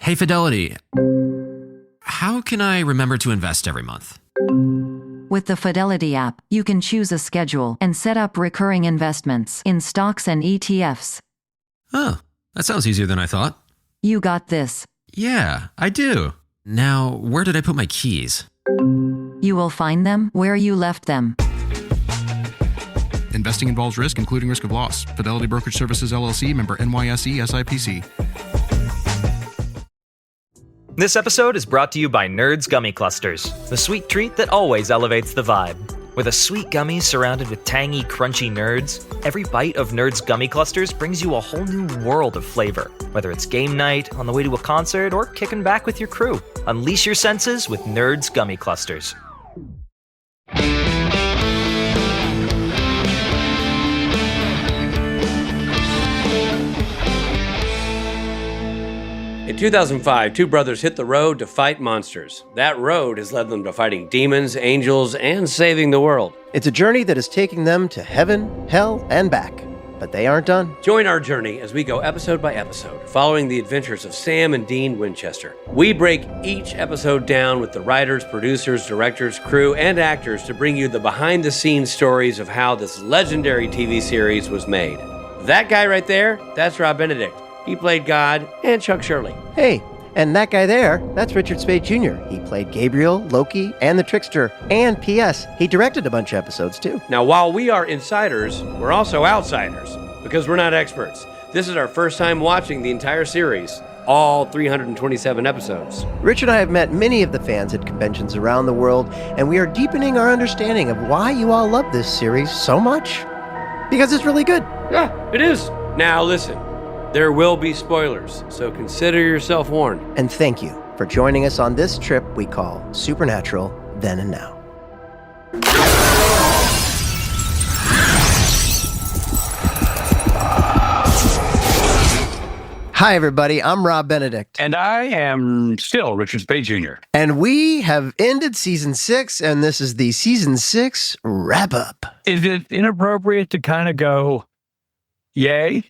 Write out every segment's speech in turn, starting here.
Hey, Fidelity. How can I remember to invest every month? With the Fidelity app, you can choose a schedule and set up recurring investments in stocks and ETFs. Oh, that sounds easier than I thought. You got this. Yeah, I do. Now, where did I put my keys? You will find them where you left them. Investing involves risk, including risk of loss. Fidelity Brokerage Services, LLC, member NYSE, SIPC. This episode is brought to you by Nerds Gummy Clusters, the sweet treat that always elevates the vibe. With a sweet gummy surrounded with tangy, crunchy nerds, every bite of Nerds Gummy Clusters brings you a whole new world of flavor. Whether it's game night, on the way to a concert, or kicking back with your crew, unleash your senses with Nerds Gummy Clusters. In 2005, two brothers hit the road to fight monsters. That road has led them to fighting demons, angels, and saving the world. It's a journey that is taking them to heaven, hell, and back. But they aren't done. Join our journey as we go episode by episode, following the adventures of Sam and Dean Winchester. We break each episode down with the writers, producers, directors, crew, and actors to bring you the behind-the-scenes stories of how this legendary TV series was made. That guy right there, that's Rob Benedict. He played God and Chuck Shirley. Hey, and that guy there, that's Richard Speight Jr. He played Gabriel, Loki, and the Trickster. And P.S., he directed a bunch of episodes, too. Now, while we are insiders, we're also outsiders, because we're not experts. This is our first time watching the entire series, all 327 episodes. Rich and I have met many of the fans at conventions around the world, and we are deepening our understanding of why you all love this series so much. Because it's really good. Yeah, it is. Now, listen. There will be spoilers, so consider yourself warned. And thank you for joining us on this trip we call Supernatural Then and Now. Hi, everybody. I'm Rob Benedict. And I am still Richard Speight Jr. And we have ended season 6, and this is the season 6 wrap-up. Is it inappropriate to kind of go, yay?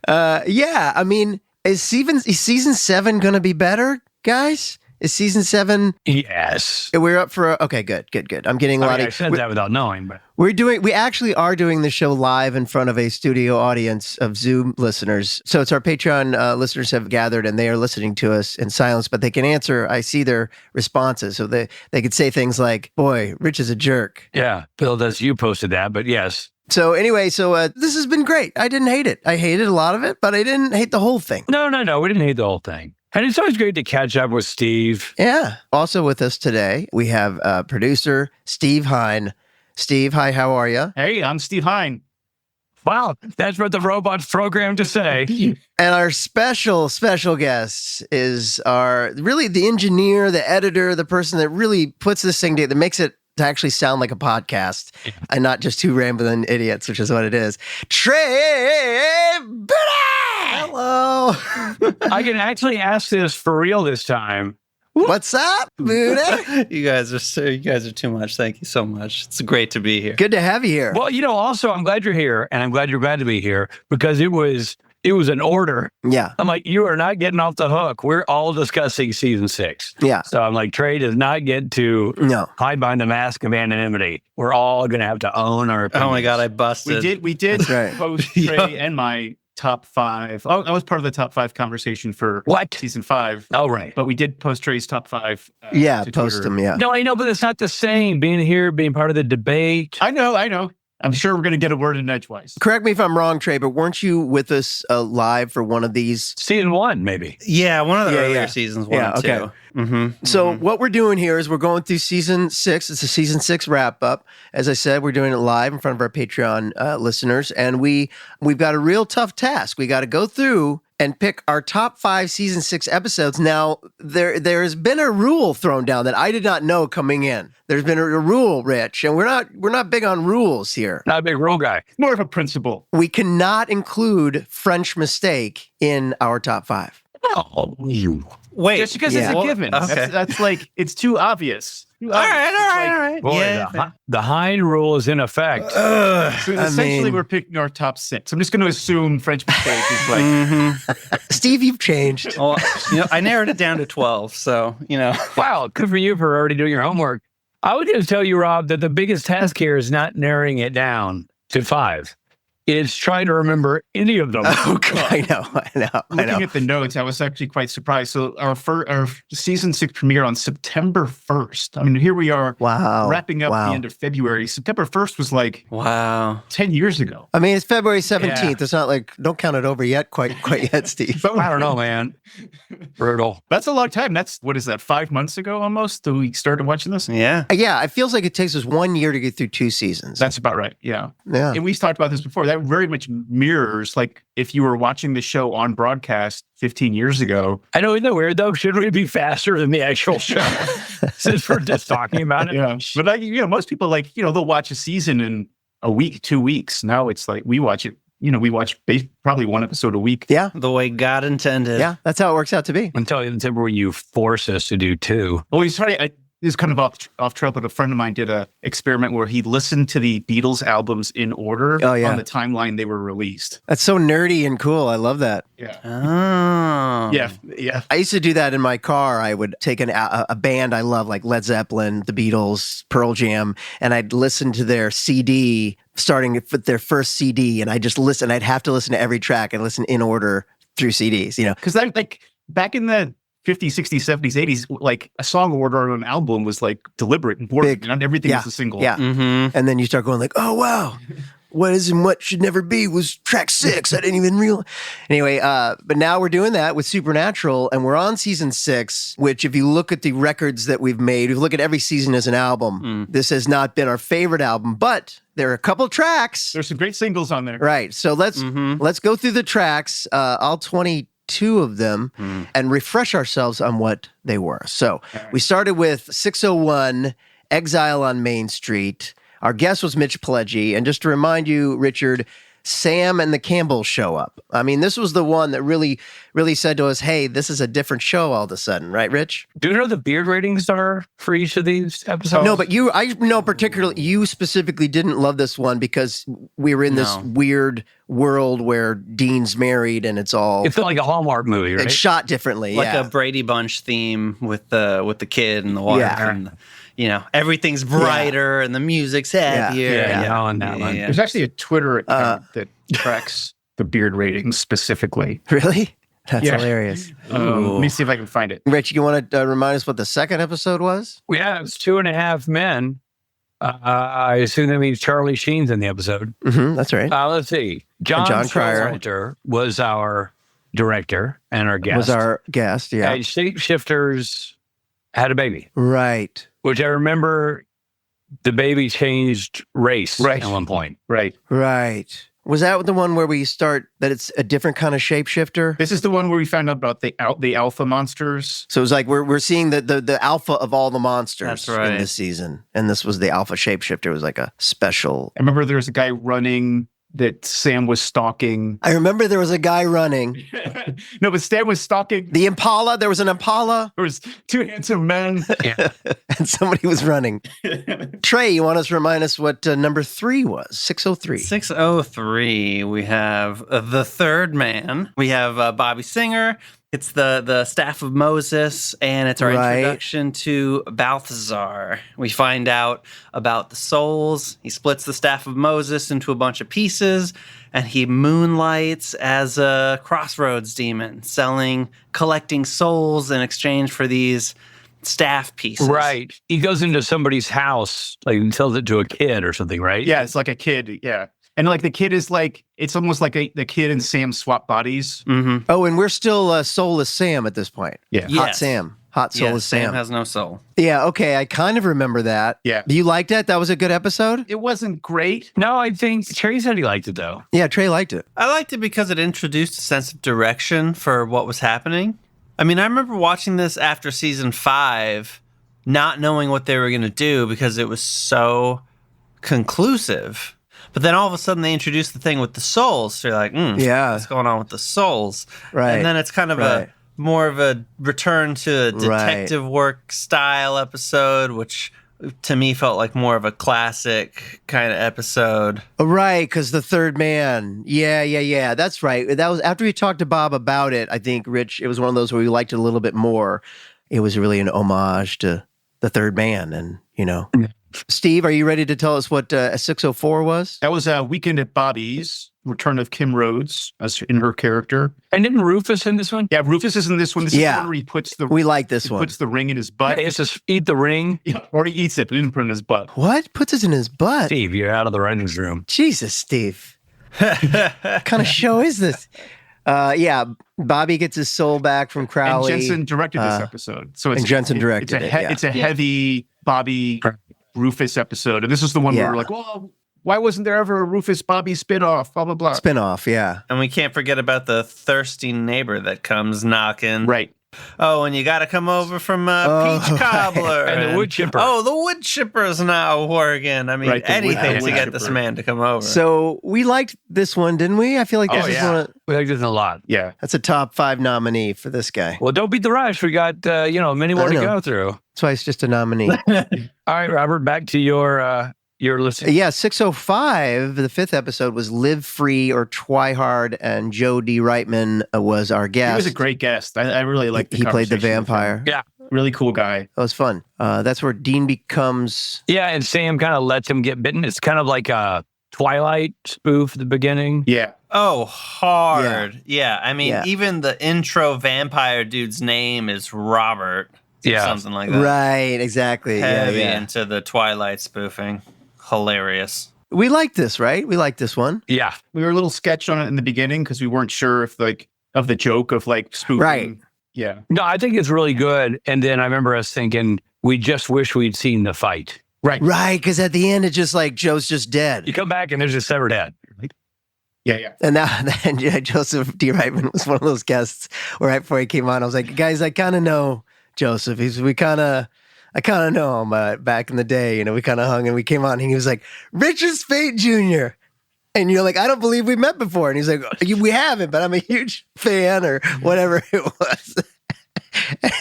Yeah, I mean, is season 7 going to be better, guys? Is season 7? Yes. We're up for okay, good. I'm getting a lot of. I said that without knowing, but We actually are doing the show live in front of a studio audience of Zoom listeners. So it's our Patreon listeners have gathered and they are listening to us in silence, but they can answer. I see their responses. So they could say things like, boy, Rich is a jerk. yeah, Bill, you posted that, but yes. So anyway, this has been great. I didn't hate it. I hated a lot of it, but I didn't hate the whole thing. No, we didn't hate the whole thing. And it's always great to catch up with Steve. Yeah. Also with us today, we have producer Steve Hein. Steve, hi, how are you? Hey, I'm Steve Hein. Wow, that's what the robots programmed to say. And our special guest is really the engineer, the editor, the person that really puts this thing together, that makes it to actually sound like a podcast and not just two rambling idiots, which is what it is. Trae Budde! Hello. I can actually ask this for real this time. What's up, Budde? You guys are too much. Thank you so much. It's great to be here. Good to have you here. Well, also, I'm glad you're here, and I'm glad you're glad to be here because it was an order. Yeah. I'm like, you are not getting off the hook. We're all discussing season 6. Yeah. So I'm like, Trae does not get to hide behind the mask of anonymity. We're all going to have to own our opinions. Oh my God, I busted. We did right. post Trae and my top 5. Oh, I was part of the top 5 conversation for season 5. Oh, right. But we did post Trae's top 5. Post Twitter. them, yeah. No, I know, but it's not the same. Being here, being part of the debate. I know. I'm sure we're going to get a word in edgewise. Correct me if I'm wrong, Trae, but weren't you with us live for one of these? Season 1, maybe. Yeah, one of the earlier seasons, 1 and 2. Okay. Mm-hmm. So what we're doing here is we're going through season 6. It's a season 6 wrap up. As I said, we're doing it live in front of our Patreon listeners, and we've got a real tough task. We got to go through and pick our top 5 season 6 episodes. Now, there has been a rule thrown down that I did not know coming in. There's been a rule, Rich, and we're not big on rules here. Not a big rule guy. More of a principle. We cannot include French Mistake in our top 5. Oh, you. Wait. Just because it's a given. Okay. That's like, it's too obvious. All right. Boy, the Hein rule is in effect. So essentially, we're picking our top 6. I'm just going to assume French mistake is like. Steve, you've changed. Well, I narrowed it down to 12. So, Wow, good for you for already doing your homework. I would just tell you, Rob, that the biggest task here is not narrowing it down to 5. It's trying to remember any of them. Oh, God. I know. Looking at the notes, I was actually quite surprised. So our season 6 premiere on September 1st. I mean, here we are wrapping up the end of February. September 1st was like 10 years ago. I mean, it's February 17th. It's not like, don't count it over yet, quite yet, Steve. I don't know, man. Brutal. That's a long time. That's, what is that, 5 months ago almost that we started watching this? Yeah. Yeah, it feels like it takes us 1 year to get through 2 seasons. That's about right, yeah. And we've talked about this before. That very much mirrors, like, if you were watching the show on broadcast 15 years ago. I know, isn't that weird, though? Shouldn't we be faster than the actual show? Since we're just talking about it. Yeah, but most people, like, they'll watch a season in a week, 2 weeks. Now it's like we watch it. We watch probably one episode a week. Yeah. The way God intended. Yeah, that's how it works out to be. Until when you force us to do 2. Well, he's trying. This is kind of off trail, but a friend of mine did a experiment where he listened to the Beatles albums in order on the timeline they were released. That's so nerdy and cool. I love that. Yeah. Oh. Yeah. I used to do that in my car. I would take a band I love, like Led Zeppelin, the Beatles, Pearl Jam, and I'd listen to their CD, starting with their first CD, and I just listen. I'd have to listen to every track and listen in order through CDs, Because like back in the 50s, 60s, 70s, 80s, like a song order on an album was like deliberate and important. Not everything was a single. Yeah. Mm-hmm. And then you start going like, oh, wow. What is and what should never be was track 6. I didn't even realize. Anyway, but now we're doing that with Supernatural, and we're on season 6, which if you look at the records that we've made, if you look at every season as an album, this has not been our favorite album, but there are a couple tracks. There's some great singles on there. Right. So let's go through the tracks, all 22 of them, and refresh ourselves on what they were. So we started with 601, Exile on Main Street. Our guest was Mitch Pileggi. And just to remind you, Richard, Sam and the Campbells show up. I mean, this was the one that really, really said to us, hey, this is a different show all of a sudden. Right, Rich? Do you know the beard ratings are for each of these episodes? No, but I know particularly, you specifically didn't love this one because we were in this weird world where Dean's married and it's felt like a Hallmark movie, right? It's shot differently, like a Brady Bunch theme with the kid and the wife and everything's brighter and the music's heavier. On that one. There's actually a Twitter account that tracks the beard ratings specifically. Really? That's hilarious. Let me see if I can find it. Rich, you want to remind us what the second episode was? Yeah, it's 2.5 Men. I assume that means Charlie Sheen's in the episode. That's right. Let's see. John Cryer was our director and our guest. Was our guest, yeah. And Shapeshifters had a baby. Right. Which I remember the baby changed race at one point. Right. Was that the one where we start that it's a different kind of shapeshifter? This is the one where we found out about the alpha monsters. So it was like we're seeing the alpha of all the monsters That's right. in this season. And this was the alpha shapeshifter. It was like a special. I remember there was a guy running that Sam was stalking. I remember there was a guy running. No, but Sam was stalking. The Impala. There was an Impala. There was 2 handsome men. And somebody was running. Trae, you want us to remind us what number 3 was? 603. 603. We have The Third Man. We have Bobby Singer. It's the staff of Moses, and it's our introduction to Balthazar. We find out about the souls. He splits the staff of Moses into a bunch of pieces, and he moonlights as a crossroads demon, collecting souls in exchange for these staff pieces. Right. He goes into somebody's house, like, and sells it to a kid or something, right? Yeah, it's like a kid, yeah. And like the kid is like, it's almost like the kid and Sam swap bodies. Mm-hmm. Oh, and we're still soulless Sam at this point. Yeah. Hot Sam. Hot soulless Sam. Sam has no soul. Yeah, okay. I kind of remember that. Yeah. You liked it? That was a good episode? It wasn't great. No, I think Trae said he liked it, though. Yeah, Trae liked it. I liked it because it introduced a sense of direction for what was happening. I mean, I remember watching this after season 5, not knowing what they were going to do because it was so conclusive. But then all of a sudden they introduced the thing with the souls. So you're like, what's going on with the souls? Right. And then it's kind of a more of a return to a detective work style episode, which to me felt like more of a classic kind of episode. Right, because the third man. Yeah. That's right. That was after we talked to Bob about it. I think, Rich, it was one of those where we liked it a little bit more. It was really an homage to the third man. And, Steve, are you ready to tell us what 604 was? That was a Weekend at Bobby's, return of Kim Rhodes as in her character. And didn't Rufus in this one? Yeah, Rufus is in this one. This is the one where he puts the... We like this one. Puts the ring in his butt. He has to eat the ring. Yeah, or he eats it, but he didn't put it in his butt. What? Puts it in his butt? Steve, you're out of the writer's room. Jesus, Steve. What kind of show is this? Bobby gets his soul back from Crowley. And Jensen directed this episode. So Jensen directed it. It's a heavy Bobby Rufus episode. And this is the one where we're like, well, why wasn't there ever a Rufus Bobby spinoff? Blah, blah, blah. Spinoff, yeah. And we can't forget about the thirsty neighbor that comes knocking. Right. Oh, and you got to come over from Peach Cobbler. And the wood chipper. Oh, the wood chipper's not working. I mean, anything to get this man to come over. So we liked this one, didn't we? I feel like this is one of... We liked this a lot. Yeah. That's a top 5 nominee for this guy. Well, don't beat the rush. We got, many more to go through. That's why it's just a nominee. All right, Robert, back to your listen. Yeah, 605, the 5th episode was Live Free or Try Hard, and Joe D. Reitman was our guest. He was a great guest. I really liked the He played the vampire. Yeah. Really cool guy. That was fun. That's where Dean becomes... Yeah, and Sam kind of lets him get bitten. It's kind of like a Twilight spoof at the beginning. Yeah. Oh, hard. Yeah. I mean, even the intro vampire dude's name is Robert. Yeah. Something like that. Right, exactly. Heavy into the Twilight spoofing. Hilarious. We liked this, right? We liked this one. Yeah. We were a little sketched on it in the beginning because we weren't sure if of the joke of spoofing. Right. Yeah. No, I think it's really good. And then I remember us thinking, we just wish we'd seen the fight. Right. Right, because at the end, it's just like Joe's just dead. You come back and there's a severed head. Yeah. And then Joseph D. Reitman was one of those guests where right before he came on, I was like, guys, I kind of know Joseph. I kind of know him back in the day. We kind of hung and we came on and he was like, Richard Speight Jr. And you're like, I don't believe we met before. And he's like, we haven't, but I'm a huge fan or whatever it was.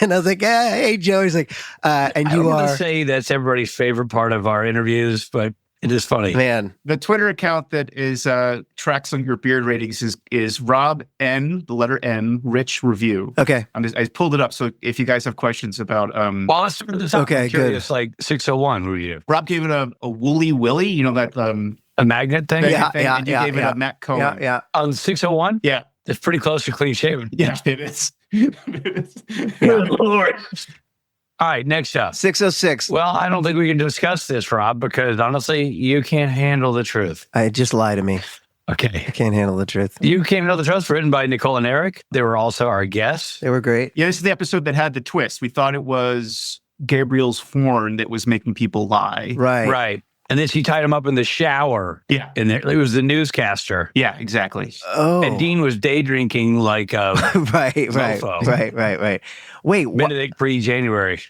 And I was like, hey, Joe. He's like, and you are. I don't say that's everybody's favorite part of our interviews, but it is funny. Man. The Twitter account that is tracks on your beard ratings is Rob N, the letter N, Rich Review. Okay. I pulled it up. So if you guys have questions about... well, let's start this up. Okay, I'm curious, like 601 review. Rob gave it a Woolly Willy, that... a magnet thing? And you gave it a Matt Cohen. Yeah. On 601? Yeah. It's pretty close to clean shaven. Yeah, it is. Good Lord. All right, next up. 606. Well, I don't think we can discuss this, Rob, because honestly, you can't handle the truth. Just lie to me. Okay. I can't handle the truth. You Can't Handle the Truth, written by Nicole and Eric. They were also our guests. They were great. Yeah, this is the episode that had the twist. We thought it was Gabriel's horn that was making people lie. Right. And then she tied him up in the shower. Yeah. And it was the newscaster. Yeah, exactly. Oh. And Dean was day drinking like a right. mofo. Wait. Benedict pre-January.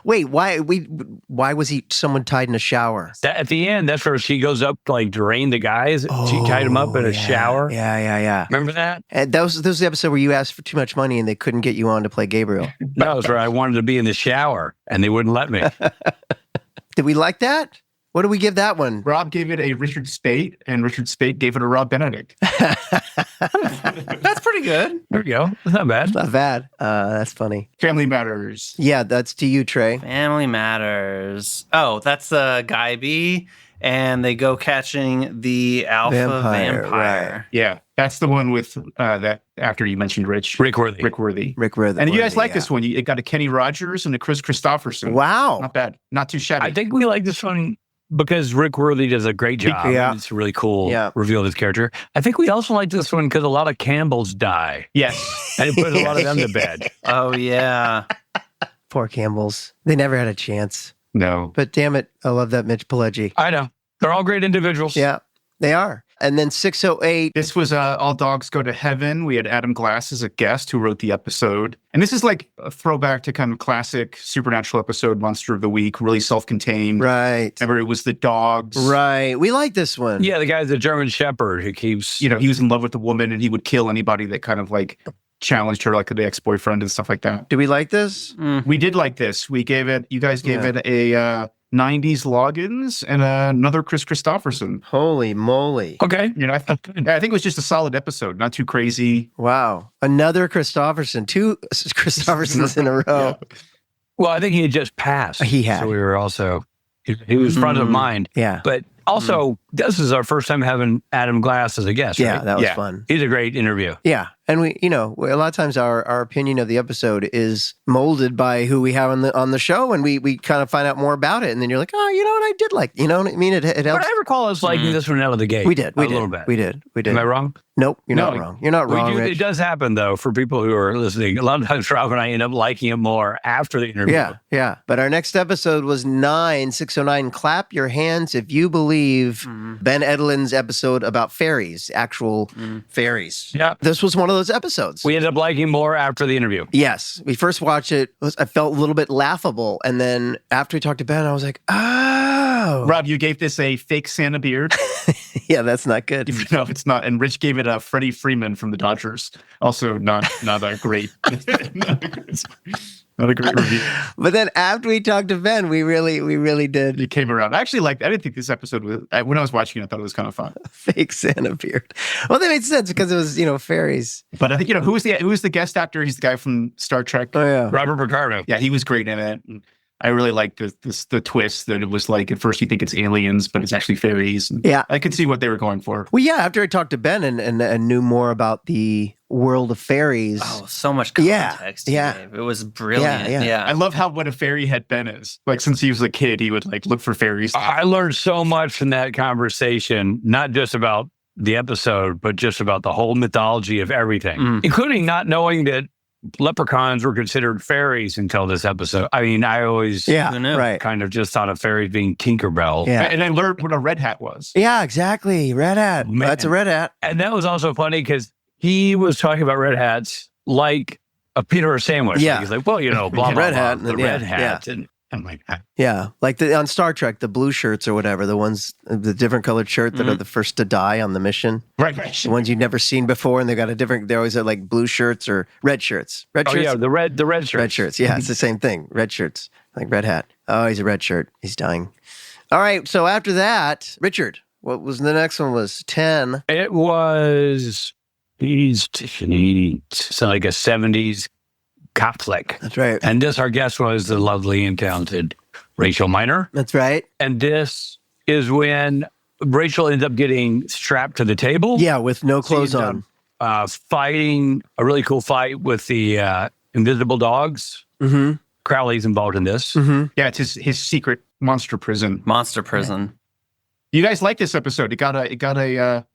Wait, why was someone tied in a shower? At the end, that's where she goes up to drain the guys. She tied him up in a shower. Yeah. Remember that? And that was the episode where you asked for too much money and they couldn't get you on to play Gabriel. No, it was where I wanted to be in the shower and they wouldn't let me. Did we like that? What do we give that one? Rob gave it a Richard Speight, and Richard Speight gave it a Rob Benedict. That's pretty good. There we go. That's not bad. Not bad. That's funny. Family Matters. Yeah, that's to you, Trae. Family Matters. Oh, that's Guy B. And they go catching the alpha vampire. Right. Yeah, that's the one with that actor you mentioned, Rich. Rick Worthy. And you guys like this one. It got a Kenny Rogers and a Chris Christopherson. Wow. Not bad. Not too shabby. I think we like this one because Rick Worthy does a great job. Yeah. It's a really cool reveal of his character. I think we also like this one because a lot of Campbells die. Yes. And it puts a lot of them to bed. Oh, yeah. Poor Campbells. They never had a chance. No. But damn it, I love that Mitch Pileggi. I know. They're all great individuals. Yeah, they are. And then 608. This was All Dogs Go to Heaven. We had Adam Glass as a guest who wrote the episode. And this is like a throwback to kind of classic Supernatural episode, Monster of the Week, really self-contained. Right. Remember, it was the dogs. Right. We like this one. Yeah, the guy's a German Shepherd who keeps... He was in love with the woman and he would kill anybody that kind of challenged her like the ex-boyfriend and stuff like that. Do we like this? We did like this. You guys gave it a 90s logins and another Chris Christopherson. Holy moly. Okay. I think it was just a solid episode, not too crazy. Wow. Another Christopherson. 2 Christophersons in a row. Yeah. Well, I think he had just passed. He had. So we were also, he was front of mind. Yeah. But also, this is our first time having Adam Glass as a guest, right? Yeah, that was fun. He's a great interview. Yeah. And we, a lot of times our opinion of the episode is molded by who we have on the show, and we kind of find out more about it. And then you're like, oh, you know what? I did like, you know what I mean? It helps. But I recall us liking this one out of the gate. We did. A little bit. We did. Am I wrong? Nope, you're not wrong. You're not wrong, Rich. It does happen, though, for people who are listening. A lot of times, Rob and I end up liking it more after the interview. Yeah. But our next episode was 609. Clap your hands if you believe Ben Edlund's episode about fairies, actual fairies. Yeah. This was one of those episodes. We ended up liking more after the interview. Yes. We first watched it. I felt a little bit laughable. And then after we talked to Ben, I was like, oh. Rob, you gave this a fake Santa beard. Yeah, that's not good. No, it's not. And Rich gave it a Freddie Freeman from the Dodgers. Also not a great, not a great review. But then after we talked to Ben, we really did. It came around. I actually I didn't think this episode was, when I was watching it, I thought it was kind of fun. Fake Santa beard. Well, that made sense because it was, fairies. But I think, who was the guest actor? He's the guy from Star Trek. Oh, yeah. Robert Picardo. Yeah, he was great in it. And I really liked the twist that it was like, at first you think it's aliens, but it's actually fairies. And yeah. I could see what they were going for. Well, yeah, after I talked to Ben and knew more about the world of fairies. Oh, so much context. Yeah. It was brilliant. Yeah. I love what a fairy head Ben is. Like, since he was a kid, he would look for fairies. I learned so much from that conversation, not just about the episode, but just about the whole mythology of everything, including not knowing that leprechauns were considered fairies until this episode. I mean, I always kind of just thought of fairies being Tinkerbell. Yeah. And I learned what a red hat was. Yeah, exactly. Red hat. Man. That's a red hat. And that was also funny because he was talking about red hats like a peanut butter sandwich. Yeah. Like, he's like, well, blah, blah, red blah, hat. the red hat. And I'm like, yeah, like on Star Trek, the blue shirts or whatever, the different colored shirt that are the first to die on the mission. Right. The ones you've never seen before, and they always have like blue shirts or red shirts. Red shirts? Yeah, the red shirts. Red shirts, yeah, it's the same thing. Red shirts, like red hat. Oh, he's a red shirt. He's dying. All right, so after that, Richard, what was the next one? Was 10. It was, he's like a 70s cop flick. That's right. And our guest was the lovely and talented Rachel Miner. That's right. And this is when Rachel ends up getting strapped to the table. Yeah, with no clothes on. Fighting a really cool fight with the invisible dogs. Mm-hmm. Crowley's involved in this. Mm-hmm. Yeah, it's his secret monster prison. Yeah. You guys like this episode? It got a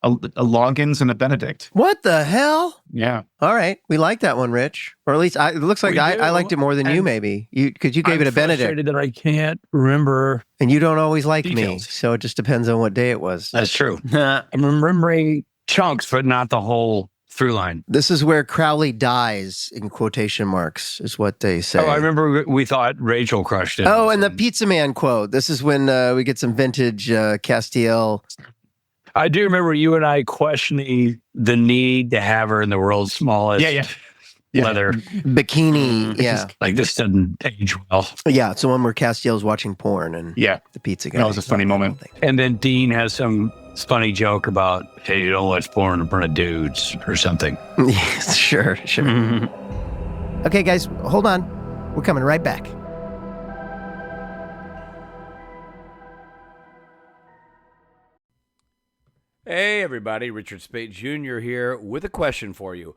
Loggins and a Benedict. What the hell? Yeah. All right. We like that one, Rich. Or at least it looks like I liked it more than you, maybe. Because you gave it a Benedict. I'm frustrated that I can't remember. And you don't always like details. me. So it just depends on what day it was. That's true. I'm remembering chunks, but not the whole through line. This is where Crowley dies, in quotation marks, is what they say. Oh, I remember we thought Rachel crushed it. Oh, and the Pizza Man quote. This is when we get some vintage Castiel. I do remember you and I questioning the need to have her in the world's smallest leather bikini. Yeah. Like, this doesn't age well. Yeah, it's the one where Castiel's watching porn and the pizza guy. That was a funny moment. And then Dean has some funny joke about, hey, you don't watch porn in front of dudes or something. Yes, sure. Okay, guys, hold on. We're coming right back. Hey everybody, Richard Speight Jr. here with a question for you.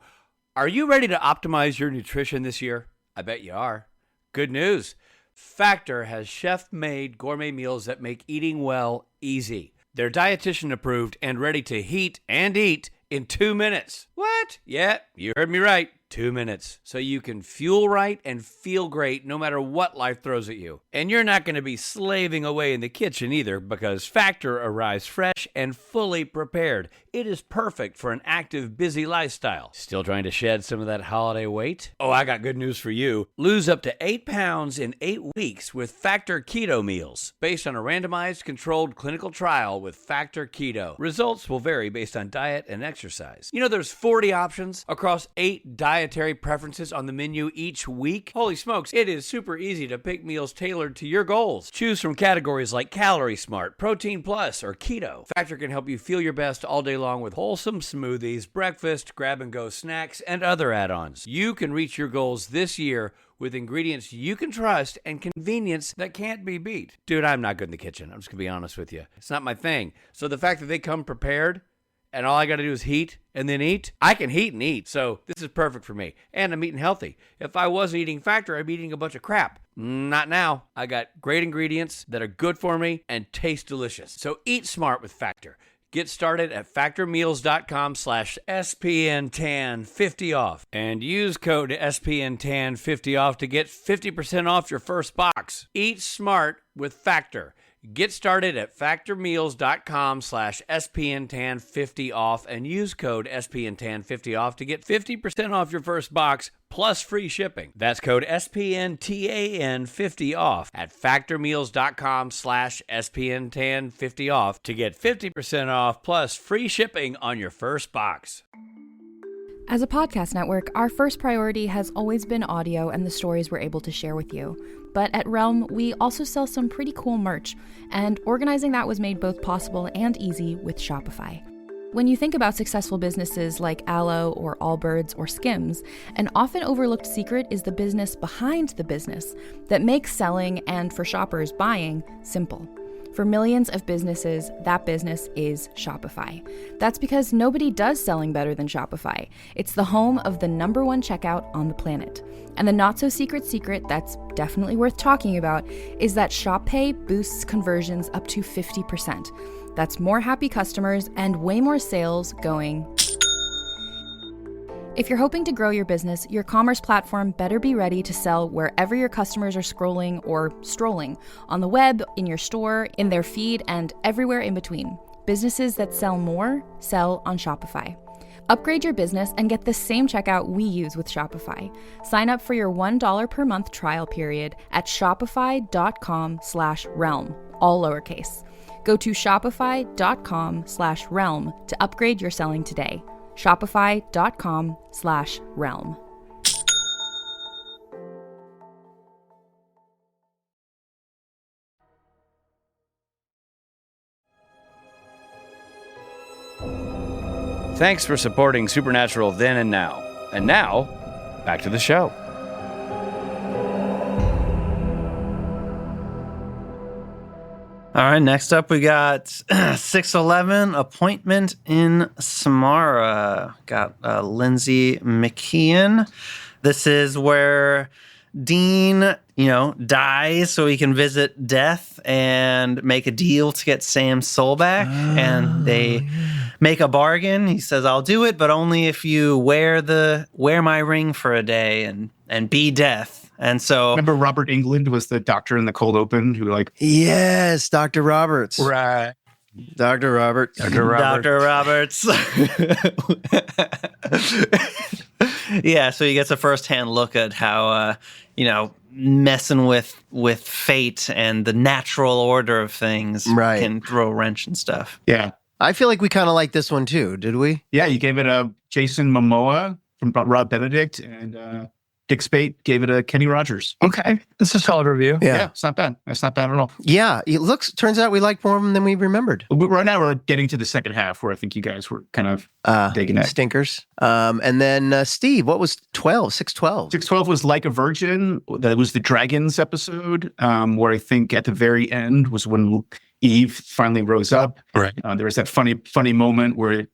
Are you ready to optimize your nutrition this year? I bet you are. Good news. Factor has chef-made gourmet meals that make eating well easy. They're dietitian approved and ready to heat and eat in 2 minutes. What? Yeah, you heard me right. 2 minutes, so you can fuel right and feel great no matter what life throws at you. And you're not going to be slaving away in the kitchen either, because Factor arrives fresh and fully prepared. It is perfect for an active, busy lifestyle. Still trying to shed some of that holiday weight? Oh, I got good news for you. Lose up to 8 pounds in 8 weeks with Factor Keto Meals, based on a randomized, controlled clinical trial with Factor Keto. Results will vary based on diet and exercise. You know, there's 40 options across 8 dietary preferences on the menu each week. Holy smokes, it is super easy to pick meals tailored to your goals. Choose from categories like Calorie Smart, Protein Plus, or Keto. Factor can help you feel your best all day long with wholesome smoothies, breakfast, grab-and-go snacks, and other add-ons. You can reach your goals this year with ingredients you can trust and convenience that can't be beat. Dude, I'm not good in the kitchen. I'm just going to be honest with you. It's not my thing. So the fact that they come prepared and all I got to do is heat and then eat, I can heat and eat. So this is perfect for me. And I'm eating healthy. If I wasn't eating Factor, I'd be eating a bunch of crap. Not now. I got great ingredients that are good for me and taste delicious. So eat smart with Factor. Get started at factormeals.com/SPNTAN50 off and use code SPNTAN50 off to get 50% off your first box. Eat smart with Factor. Get started at factormeals.com/SPNTAN50 off and use code SPNTAN50 off to get 50% off your first box plus free shipping. That's code SPNTAN50 off at factormeals.com/SPNTAN50 off to get 50% off plus free shipping on your first box. As a podcast network, our first priority has always been audio and the stories we're able to share with you. But at Realm, we also sell some pretty cool merch, and organizing that was made both possible and easy with Shopify. When you think about successful businesses like Aloe or Allbirds or Skims, an often overlooked secret is the business behind the business that makes selling and, for shoppers, buying simple. For millions of businesses, that business is Shopify. That's because nobody does selling better than Shopify. It's the home of the #1 checkout on the planet. And the not-so-secret secret that's definitely worth talking about is that Shop Pay boosts conversions up to 50%. That's more happy customers and way more sales going. If you're hoping to grow your business, your commerce platform better be ready to sell wherever your customers are scrolling or strolling, on the web, in your store, in their feed, and everywhere in between. Businesses that sell more, sell on Shopify. Upgrade your business and get the same checkout we use with Shopify. Sign up for your $1 per month trial period at shopify.com/realm, all lowercase. Go to shopify.com/realm to upgrade your selling today. Shopify.com/realm. Thanks for supporting Supernatural then and now. And now, back to the show. All right, next up we got 611 Appointment in Samara. Got Lindsay McKeon. This is where Dean, dies so he can visit death and make a deal to get Sam's soul back. And they make a bargain. He says, "I'll do it, but only if you wear my ring for a day and be death." And so, remember Robert Englund was the doctor in the cold open who yes, Dr. Roberts. Right. Dr. Roberts. Dr. Roberts. Yeah, so he gets a firsthand look at how, messing with fate and the natural order of things can throw a wrench and stuff. Yeah. I feel like we kind of like this one too, did we? Yeah, you gave it a Jason Momoa from Rob Benedict, and Dick Speight gave it a Kenny Rogers. Okay. This is a solid review. Yeah, it's not bad. It's not bad at all. Yeah, turns out we like more of them than we remembered. Right now we're getting to the second half where I think you guys were kind of digging it. Stinkers. And then Steve, what was 12? 612? 612 was Like a Virgin. That was the Dragons episode, where I think at the very end was when Eve finally rose up. Right. There was that funny moment where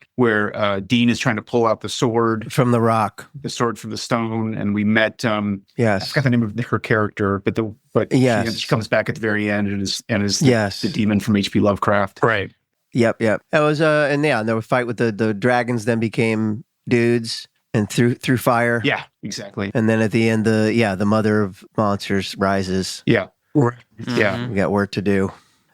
Dean is trying to pull out the sword from the rock, the sword from the stone, and we met. Yes, I forgot the name of her character, but yes, she comes back at the very end and is yes, the demon from H.P. Lovecraft. Right. Yep. That was and there was a fight with the dragons. Then became dudes and through fire. Yeah. exactly. And then at the end, the mother of monsters rises. Yeah. Yeah. We got work to do.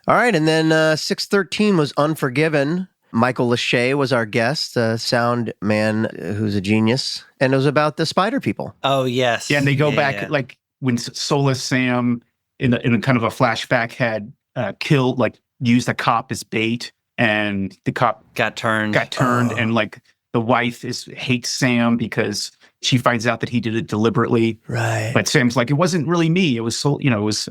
All right. And then 613 was Unforgiven. Michael Lachey was our guest, a sound man who's a genius. And it was about the spider people. Oh, yes. Yeah, and they go back, like, when Soulless Sam, in a kind of a flashback, had killed, like, used a cop as bait, and the cop got turned. And, like, the wife hates Sam because she finds out that he did it deliberately. Right. But Sam's like, it wasn't really me. It was soul, it was...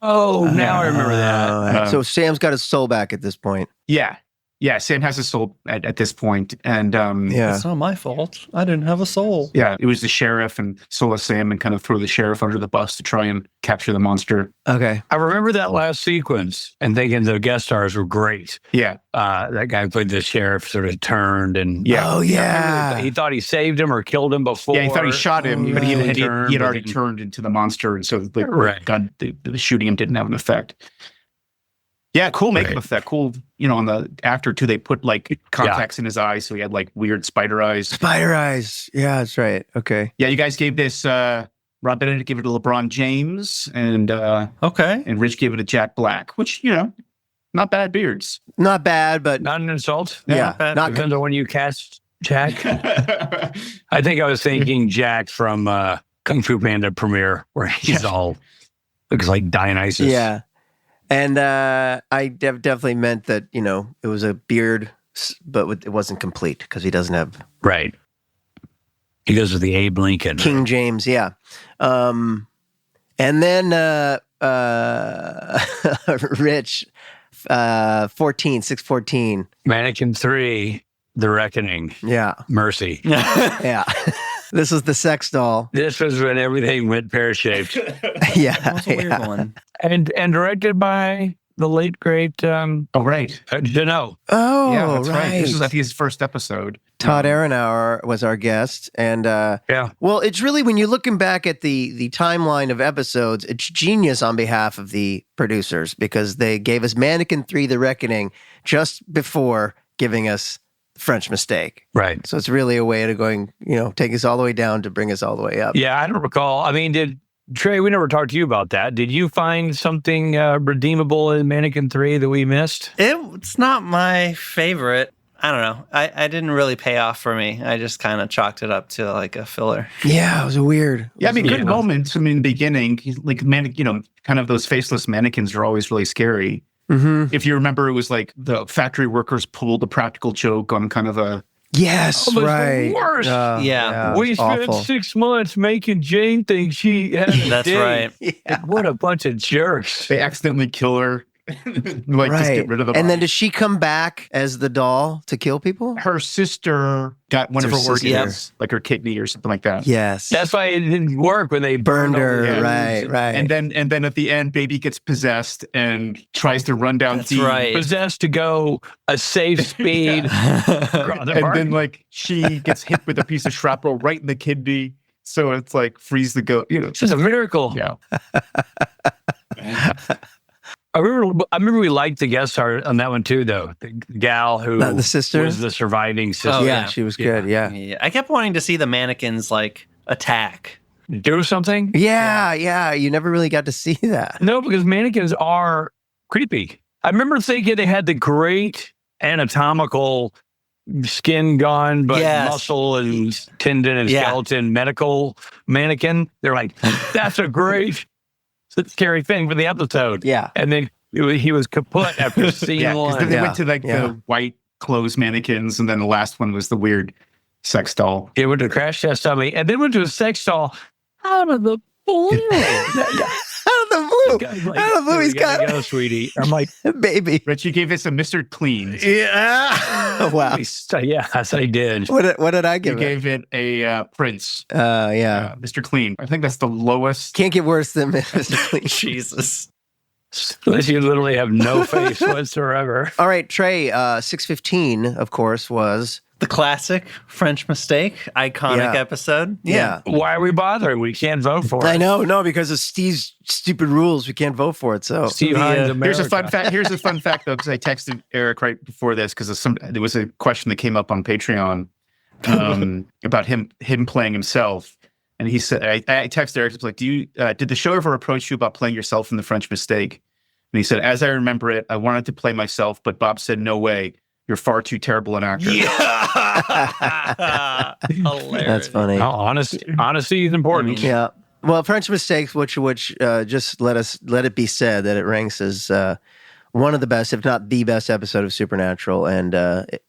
Oh, now I remember that. So Sam's got his soul back at this point. Yeah. Yeah, Sam has a soul at this point, and it's not my fault. I didn't have a soul. Yeah, it was the sheriff and Soulless Sam, and kind of throw the sheriff under the bus to try and capture the monster. Okay, I remember that last sequence and thinking the guest stars were great. Yeah, that guy who played the sheriff sort of turned and he thought he saved him or killed him before. Yeah, he thought he shot him, but he had already turned into the monster, and so God, the shooting him didn't have an effect. Yeah, cool makeup effect. Cool, on the actor too, they put like contacts in his eyes, so he had like weird spider eyes. Spider eyes. Yeah, that's right. Okay. Yeah, you guys gave this, Rob Benedict gave it to LeBron James, and and Rich gave it to Jack Black, which, not bad beards. Not bad, but... Not an insult. Yeah. Not depends on when you cast Jack. I think I was thinking Jack from Kung Fu Panda premiere, where he's all, looks like Dionysus. Yeah. And I definitely meant that, it was a beard, but it wasn't complete because he doesn't have... Right. He goes with the Abe Lincoln. King James, yeah. And then Rich, 614. Mannequin 3, The Reckoning. Yeah. Mercy. Yeah. This was the sex doll. This was when everything went pear-shaped. Yeah. That was a weird one. And directed by the late, great... Janot. Oh, yeah, that's right. This right. was, I think, his first episode. Todd Aronauer was our guest. And, well, it's really, when you're looking back at the timeline of episodes, it's genius on behalf of the producers because they gave us Mannequin 3, The Reckoning, just before giving us French Mistake. Right. So it's really a way to going, take us all the way down to bring us all the way up. Yeah, I don't recall. I mean, Trae, we never talked to you about that. Did you find something redeemable in Mannequin 3 that we missed? It's not my favorite. I don't know. I didn't really pay off for me. I just kind of chalked it up to like a filler. Yeah, it was a weird. Yeah, I mean, good moments. I mean, in the beginning, like, kind of those faceless mannequins are always really scary. Mm-hmm. If you remember, it was like the factory workers pulled a practical joke on kind of a... Yes, right. The worst. Yeah. We spent 6 months making Jane think she had a That's date. right. Yeah. What a bunch of jerks. They accidentally kill her. Just get rid of the body. And then does she come back as the doll to kill people? Her sister got one of her organs, like her kidney or something like that. Yes. That's why it didn't work when they burned her. Yeah. Right. And then at the end, baby gets possessed and tries to run down. That's right. Possessed to go a safe speed. And then like she gets hit with a piece of shrapnel right in the kidney. So it's like freeze the goat. It's just a miracle. Yeah. I remember we liked the guest star on that one too, though. The gal who the sister was the surviving sister. Oh, yeah, she was good. Yeah. I kept wanting to see the mannequins like attack. Do something? Yeah. You never really got to see that. No, because mannequins are creepy. I remember thinking they had the great anatomical skin gone, but muscle and tendon and skeleton medical mannequin. They're like, that's a great scary thing for the episode. Yeah. And then he was kaput after scene one. Then they went to like the white clothes mannequins, and then the last one was the weird sex doll. It went to crash test dummy, and then went to a sex doll out of the blue. Out of the blue, he's got go, sweetie. I'm like, baby. Richie gave us a Mr. Clean. Yeah. Wow. Yes, I did. What did I give You it? gave it a Prince. Mr. Clean. I think that's the lowest. Can't get worse than Mr. Clean. Jesus. Unless you literally have no face whatsoever. All right, Trae, 615, of course, was... The classic French Mistake, iconic episode. Yeah. Why are we bothering? We can't vote for it. I know, no, because of Steve's stupid rules, we can't vote for it. So Steve Hines, here's a fun fact. Here's a fun fact, though, because I texted Eric right before this because there was a question that came up on Patreon about him playing himself. And he said, I texted Eric, like, did the show ever approach you about playing yourself in The French Mistake? And he said, as I remember it, I wanted to play myself, but Bob said, no way. You're far too terrible an actor. Yeah. Hilarious. That's funny. Oh, honesty is important. Yeah. Well, French Mistakes, which just let it be said that it ranks as one of the best, if not the best episode of Supernatural, and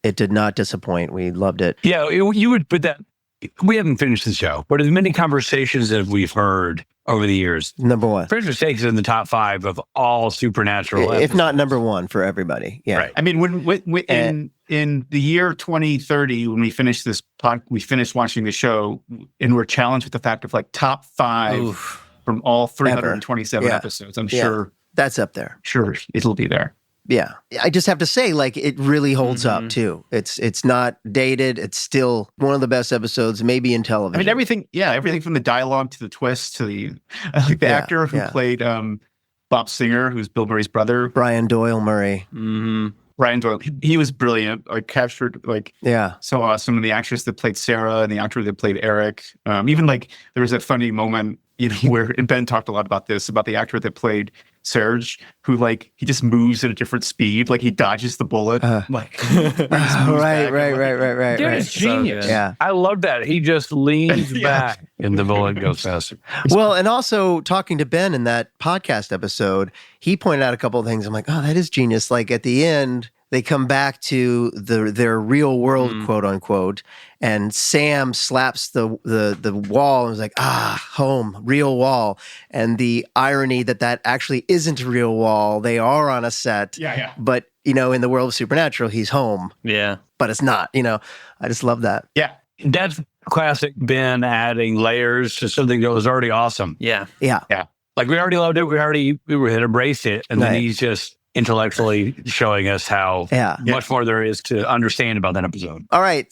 it did not disappoint. We loved it. Yeah, you would put that. We haven't finished the show, but as many conversations that we've heard over the years, number one. French Mistakes is in the top 5 of all Supernatural episodes. If not number one for everybody. Yeah. Right. I mean, in the year 2030, when we finished we finished watching the show, and we're challenged with the fact of like top 5 from all 327 episodes. I'm sure that's up there. Sure, it'll be there. Yeah. I just have to say, like, it really holds up too. It's not dated. It's still one of the best episodes, maybe in television. I mean, everything from the dialogue to the twist to the actor who played Bob Singer, who's Bill Murray's brother, Brian Doyle Murray. Mm-hmm. Brian Doyle, he was brilliant. Like, captured so awesome. And the actress that played Sarah and the actor that played Eric. Even like there was that funny moment, where, and Ben talked a lot about this, about the actor that played Serge, who like he just moves at a different speed, like he dodges the bullet. Right. Dude, it's genius. So yeah, I love that. He just leans back and the bullet goes faster. Well, and also talking to Ben in that podcast episode, he pointed out a couple of things. I'm like, oh, that is genius. Like at the end, they come back to their real world, quote unquote, and Sam slaps the wall and is like, home, real wall. And the irony that actually isn't a real wall. They are on a set. Yeah. But, in the world of Supernatural, he's home. Yeah. But it's not, I just love that. Yeah. That's classic Ben adding layers to something that was already awesome. Yeah. Yeah. Yeah. Like we already loved it. We had embraced it. And then he's just intellectually showing us how much more there is to understand about that episode. All right,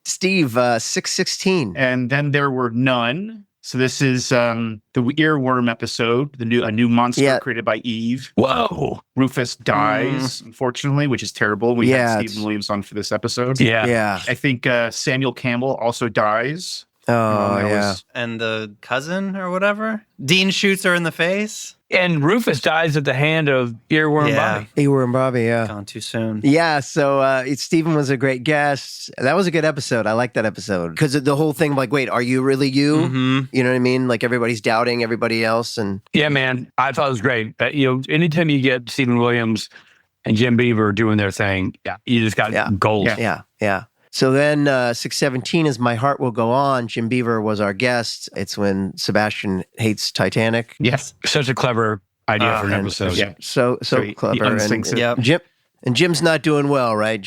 Steve, 616. And then there were none. So this is the earworm episode, a new monster created by Eve. Whoa. Rufus dies, unfortunately, which is terrible. We had Stephen Williams on for this episode. Yeah. I think Samuel Campbell also dies. Oh, And the cousin or whatever? Dean shoots her in the face. And Rufus dies at the hand of Earworm Bobby. Earworm Bobby, Gone too soon. Yeah, so Stephen was a great guest. That was a good episode. I like that episode. Because the whole thing, like, wait, are you really you? Mm-hmm. You know what I mean? Like, everybody's doubting everybody else. And yeah, man, I thought it was great. Anytime you get Stephen Williams and Jim Beaver doing their thing, you just got gold. Yeah. So then 617 is My Heart Will Go On. Jim Beaver was our guest. It's when Sebastian hates Titanic. Yes. Such a clever idea for an episode. Yeah. So clever. And Jim's not doing well, right?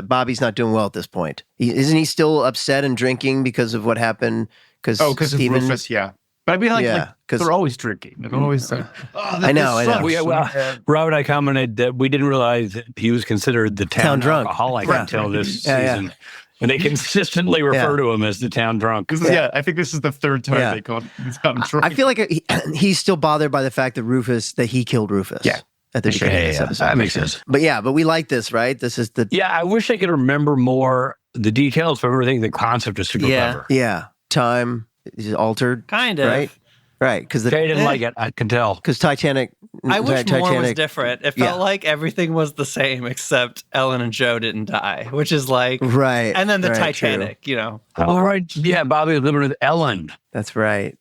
Bobby's not doing well at this point. Isn't he still upset and drinking because of what happened? Because of Rufus, But I'd be like they're always drinking. They're always I know. Rob and I commented that we didn't realize that he was considered the town drunk alcoholic until this season. And they consistently refer to him as the town drunk. I think this is the third time they called him town drunk. I feel like he's still bothered by the fact that he killed Rufus. Yeah. At the beginning of this episode. That makes sense. But we like this, right? This is the... Yeah, I wish I could remember more the details, but everything, the concept is super clever. Yeah. Time is altered. Kind of. Right. Because Jay didn't like it, I can tell. Because Titanic... I wish more was different. It felt like everything was the same except Ellen and Joe didn't die, which is like... Right. And then the Titanic, All right. Yeah, Bobby was living with Ellen. That's right.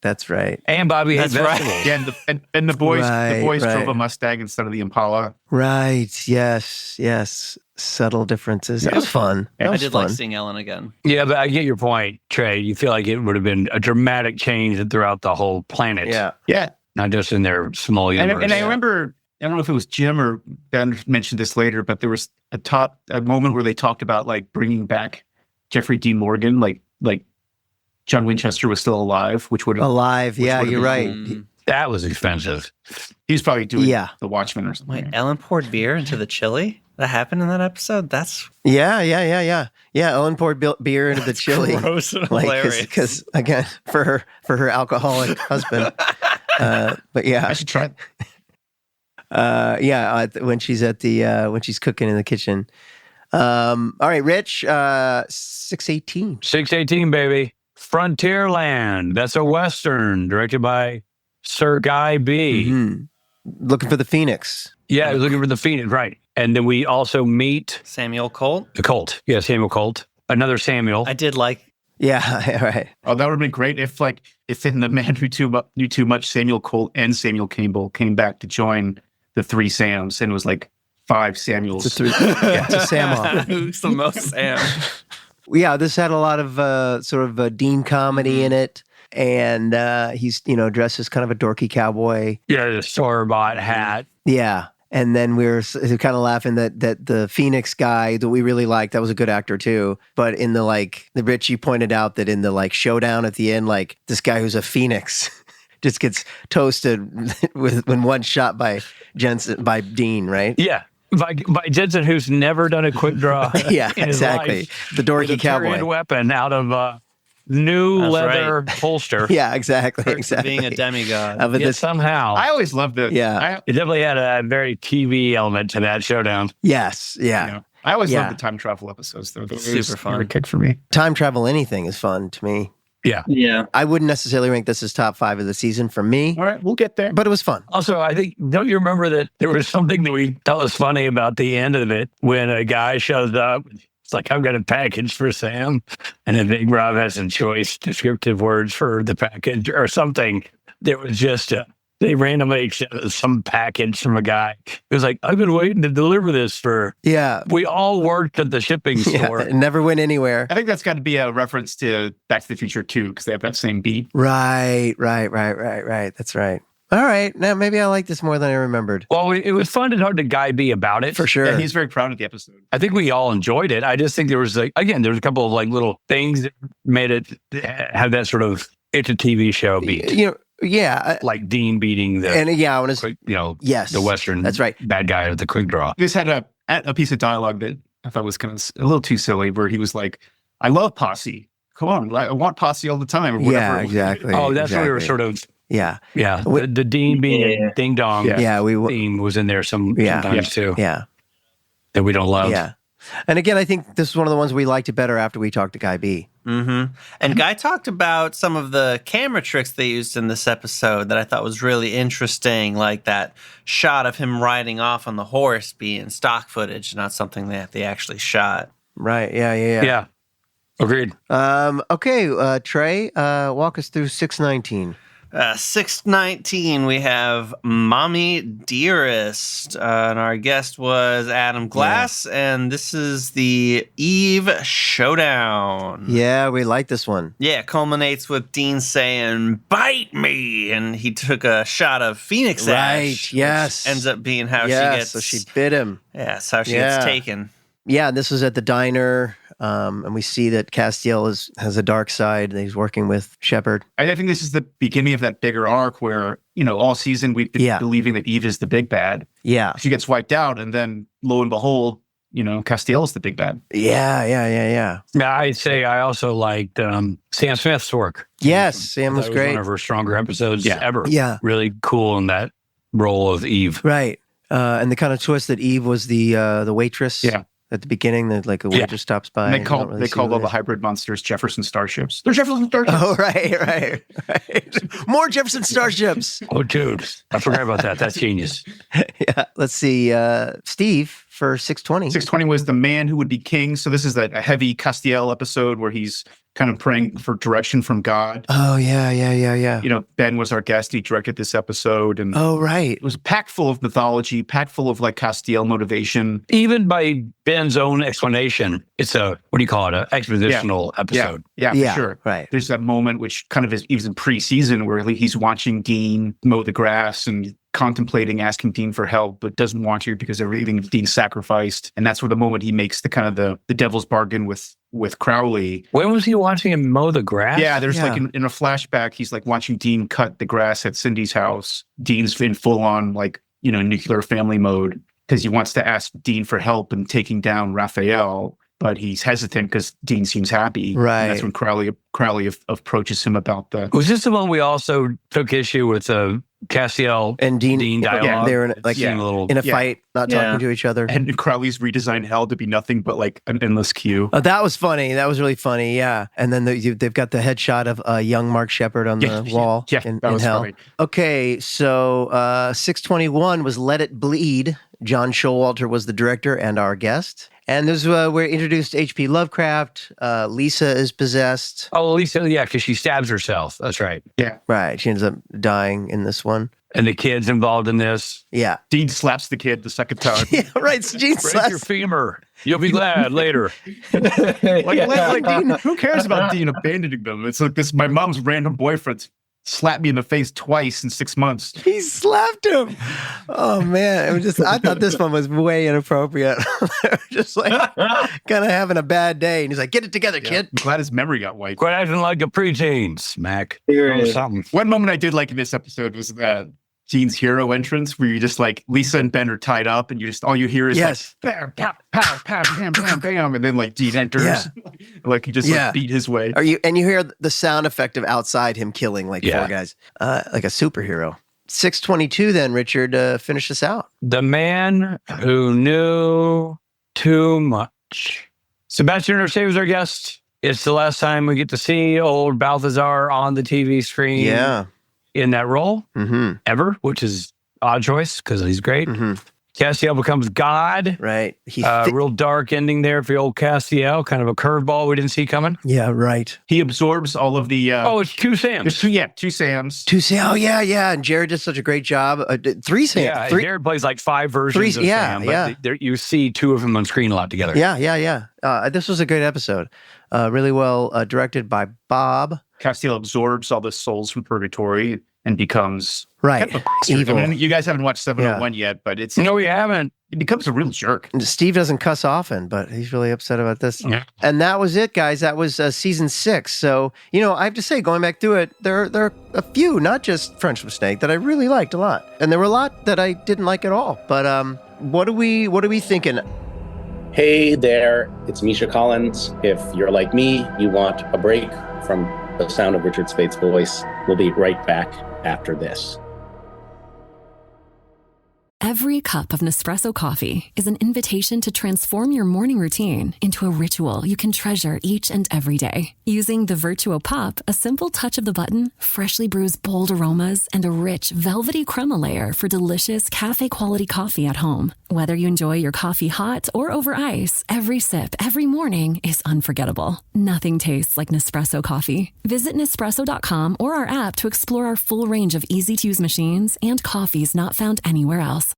And Bobby had vegetables. Yeah, and the boys drove a Mustang instead of the Impala. Right. Yes. Subtle differences. That was fun. I did like seeing Ellen again. Yeah, but I get your point, Trae. You feel like it would have been a dramatic change throughout the whole planet. Yeah. Not just in their small universe. And I remember, I don't know if it was Jim or Ben mentioned this later, but there was a moment where they talked about like bringing back Jeffrey Dean Morgan, like John Winchester was still alive, which would have... Alive, you're right. That was expensive. He's probably doing The Watchmen or something. Wait, Ellen poured beer into the chili? That happened in that episode? That's... Yeah. Ellen poured beer into the chili. Gross and hilarious. Because, again, for her alcoholic husband. But yeah. I should try when she's when she's cooking in the kitchen. All right, Rich, 618. 618, baby. Frontierland. That's a Western directed by Sir Guy B. Mm-hmm. Looking for the Phoenix. Yeah, looking for the Phoenix, right. And then we also meet... Samuel Colt. The Colt. Yeah, Samuel Colt. Another Samuel. I did like... Yeah, right. Oh, that would have been great if in The Man Who Knew Too Much, Samuel Colt and Samuel Campbell came back to join the three Sams, and it was like 5 Samuels. It's a Sam-off. Who's the most Sam? Yeah, this had a lot of sort of Dean comedy in it. And he's, dressed as kind of a dorky cowboy. Yeah, the store-bought hat. Yeah. And then we were kind of laughing that the Phoenix guy that we really liked, that was a good actor too. But in the Richie pointed out that in the showdown at the end, this guy who's a Phoenix just gets toasted when one shot by Dean, right? Yeah. By Jensen, who's never done a quick draw. Yeah, in his exactly. life, The dorky with a cowboy. period weapon out of new That's leather right. holster. Yeah, exactly. Perks of being a demigod. But Yet somehow. I always loved it. Yeah. It definitely had a very TV element to that showdown. Yes, yeah. I always loved the time travel episodes. They're Super fun. A kick for me. Time travel anything is fun to me. Yeah. Yeah. I wouldn't necessarily rank this as top 5 of the season for me. All right, we'll get there. But it was fun. Also, I think, don't you remember that there was something that we thought was funny about the end of it when a guy shows up? It's like, I've got a package for Sam. And then Big Rob has some choice descriptive words for the package or something. There was just they randomly sent some package from a guy. It was like, I've been waiting to deliver this for... Yeah. We all worked at the shipping store. It never went anywhere. I think that's got to be a reference to Back to the Future 2 because they have that same beat. Right. That's right. All right. Now, maybe I like this more than I remembered. Well, it was fun to talk to Guy B about it. For sure. Yeah, he's very proud of the episode. I think we all enjoyed it. I just think there was, there was a couple of little things that made it have that sort of, it's a TV show beat. Yeah. Like Dean beating the, yes, the Western that's right. bad guy of the quick draw. This had a piece of dialogue that I thought was kind of a little too silly where he was like, I love Posse. Come on, I want Posse all the time. Or whatever. Yeah, exactly. Oh, that's what we were sort of... Yeah. Yeah. The Dean being a ding dong theme was in there sometimes too. Yeah. That we don't love. Yeah. And again, I think this is one of the ones we liked it better after we talked to Guy B. Mm-hmm. And Guy talked about some of the camera tricks they used in this episode that I thought was really interesting, like that shot of him riding off on the horse being stock footage, not something that they actually shot. Right. Yeah. Agreed. Okay, Trae, walk us through 619. 619, we have Mommy Dearest, and our guest was Adam Glass, and this is the Eve Showdown. Yeah, we like this one. Yeah, culminates with Dean saying, "Bite me," and he took a shot of Phoenix Ash. Right, yes. Ends up being how she gets... so she bit him. Yeah, that's how she gets taken. Yeah, this was at the diner, and we see that Castiel has a dark side. He's working with Shepard. I think this is the beginning of that bigger arc where, all season we've been believing that Eve is the big bad. Yeah. She gets wiped out, and then lo and behold, Castiel is the big bad. Yeah. I'd say I also liked Sam Smith's work. Yes, Sam was great. One of her stronger episodes ever. Yeah. Really cool in that role of Eve. Right. And the kind of twist that Eve was the waitress. Yeah. At the beginning, that a waitress stops by. And they called all the hybrid monsters Jefferson Starships. They're Jefferson Starships. Oh, right. More Jefferson Starships. Oh, dude. I forgot about that. That's genius. Yeah. Let's see. Steve for 620. 620 was the man who would be king. So this is a heavy Castiel episode where he's kind of praying for direction from God. Oh, yeah. Ben was our guest. He directed this episode. And right. It was packed full of mythology, packed full of Castiel motivation. Even by Ben's own explanation, it's an expositional episode. Yeah, for sure. Right. There's that moment which kind of is even pre-season where he's watching Dean mow the grass and contemplating asking Dean for help, but doesn't want to because everything Dean sacrificed. And that's where the moment he makes the kind of the devil's bargain with Crowley. When was he watching him mow the grass? Yeah, there's in a flashback, he's watching Dean cut the grass at Cindy's house. Dean's in full on nuclear family mode because he wants to ask Dean for help in taking down Raphael, but he's hesitant because Dean seems happy. Right. And that's when Crowley approaches him about the... Was this the one we also took issue with Castiel and Dean dialogue. Yeah, they were in, in a fight, not talking to each other. And Crowley's redesigned hell to be nothing but like an endless queue. Oh, that was funny. That was really funny. Yeah. And then they've got the headshot of young Mark Shepard on the wall in hell. Funny. Okay, so 621 was Let It Bleed. John Showalter was the director and our guest. And this is where we introduced H.P. Lovecraft. Lisa is possessed. Oh, Lisa, because she stabs herself. That's right. Yeah. Right. She ends up dying in this one. And the kid's involved in this. Yeah. Dean slaps the kid the second time. Yeah, right. So Dean slaps your femur. You'll be glad later. like Dean, who cares about Dean abandoning them? It's like this, my mom's random boyfriend slapped me in the face twice in 6 months. He slapped him. Oh man, I thought this one was way inappropriate. Just like kind of having a bad day, and he's like, "Get it together, kid." I'm glad his memory got wiped. Quit acting like a preteen, Smack. Something. One moment I did like in this episode was Dean's hero entrance, where you just like Lisa and Ben are tied up, and you just all you hear is like bam, pow, pow, pow, bam, bam, bam, and then like Dean enters, like he just like, beat his way. You hear the sound effect of outside him killing like four guys, like a superhero. 622, then Richard, finish us out. The man who knew too much. Sebastian Ortega was our guest. It's the last time we get to see old Balthazar on the TV screen. Yeah. In that role ever, which is odd choice because he's great. Castiel becomes God. Right. Real dark ending there for the old Castiel. Kind of a curveball we didn't see coming. Yeah, right. He absorbs all of the... it's two Sams. Two Sams. Oh, yeah. And Jared did such a great job. Three Sams. Yeah, Jared plays like 5 versions of Sam, but you see 2 of them on screen a lot together. Yeah. This was a great episode. Really well directed by Bob. Castiel absorbs all the souls from purgatory and becomes kind of evil. I mean, you guys haven't watched 701 yet, but it's... No, we haven't. He becomes a real jerk. Steve doesn't cuss often, but he's really upset about this. Yeah. And that was it, guys. That was season 6. So, I have to say, going back through it, there are a few, not just French Mistake, that I really liked a lot. And there were a lot that I didn't like at all. But what are we thinking? Hey there, it's Misha Collins. If you're like me, you want a break from the sound of Richard Speight's voice, we'll be right back after this. Every cup of Nespresso coffee is an invitation to transform your morning routine into a ritual you can treasure each and every day. Using the Virtuo Pup, a simple touch of the button freshly brews bold aromas and a rich, velvety crema layer for delicious cafe-quality coffee at home. Whether you enjoy your coffee hot or over ice, every sip, every morning is unforgettable. Nothing tastes like Nespresso coffee. Visit Nespresso.com or our app to explore our full range of easy-to-use machines and coffees not found anywhere else.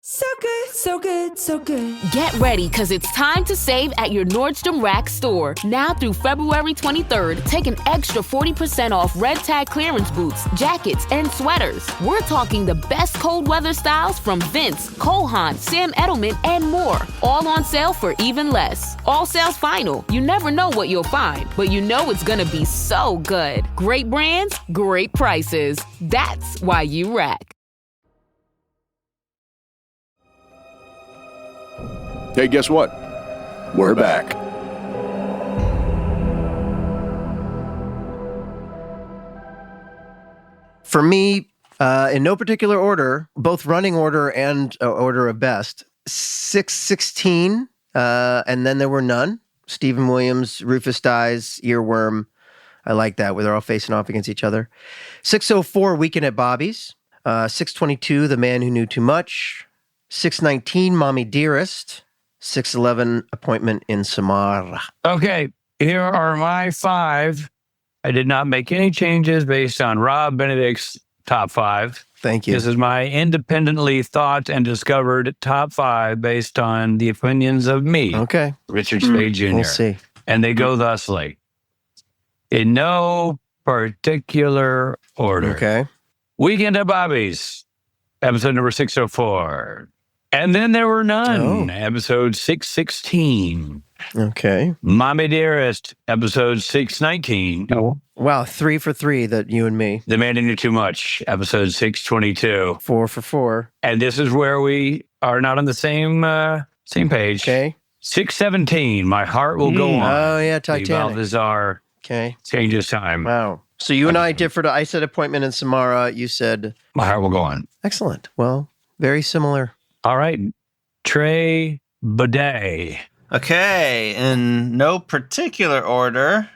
So good, so good, so good. Get ready, because it's time to save at your Nordstrom Rack store. Now through February 23rd, take an extra 40% off red tag clearance boots, jackets, and sweaters. We're talking the best cold weather styles from Vince, Cole Haan, Sam Edelman, and more. All on sale for even less. All sales final. You never know what you'll find, but you know it's gonna be so good. Great brands, great prices. That's why you rack. Hey, guess what? We're back. For me, in no particular order, both running order and order of best, 616, and then there were none. Stephen Williams, Rufus Dies, Earworm. I like that, where they're all facing off against each other. 604, Weekend at Bobby's. 622, The Man Who Knew Too Much. 619, Mommy Dearest. 611, Appointment in Samara. Okay, here are my 5. I did not make any changes based on Rob Benedict's top 5. Thank you. This is my independently thought and discovered top 5 based on the opinions of me. Okay. Richard Speight Jr. We'll see. And they go thusly. In no particular order. Okay. Weekend at Bobby's, episode number 604. And then there were none, episode 616. Okay. Mommy Dearest, episode 619. Oh. Wow, 3 for 3, that you and me. The Man Who Knew Too Much, episode 622. 4 for 4. And this is where we are not on the same page. Okay. 617, My Heart Will Go On. Oh, yeah, Titanic. The Balthazar changes time. Wow. So you and I differed. I said appointment in Samara. You said My Heart Will Go On. Excellent. Well, very similar. All right. Trae Budde. Okay, in no particular order,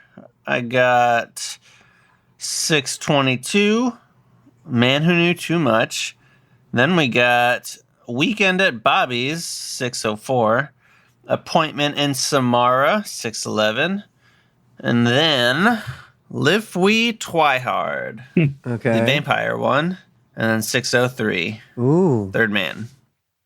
I got 622, Man Who Knew Too Much. Then we got Weekend at Bobby's, 604. Appointment in Samara, 611. And then Live We Twihard. Okay. The vampire one. And then 603. Ooh. Third Man.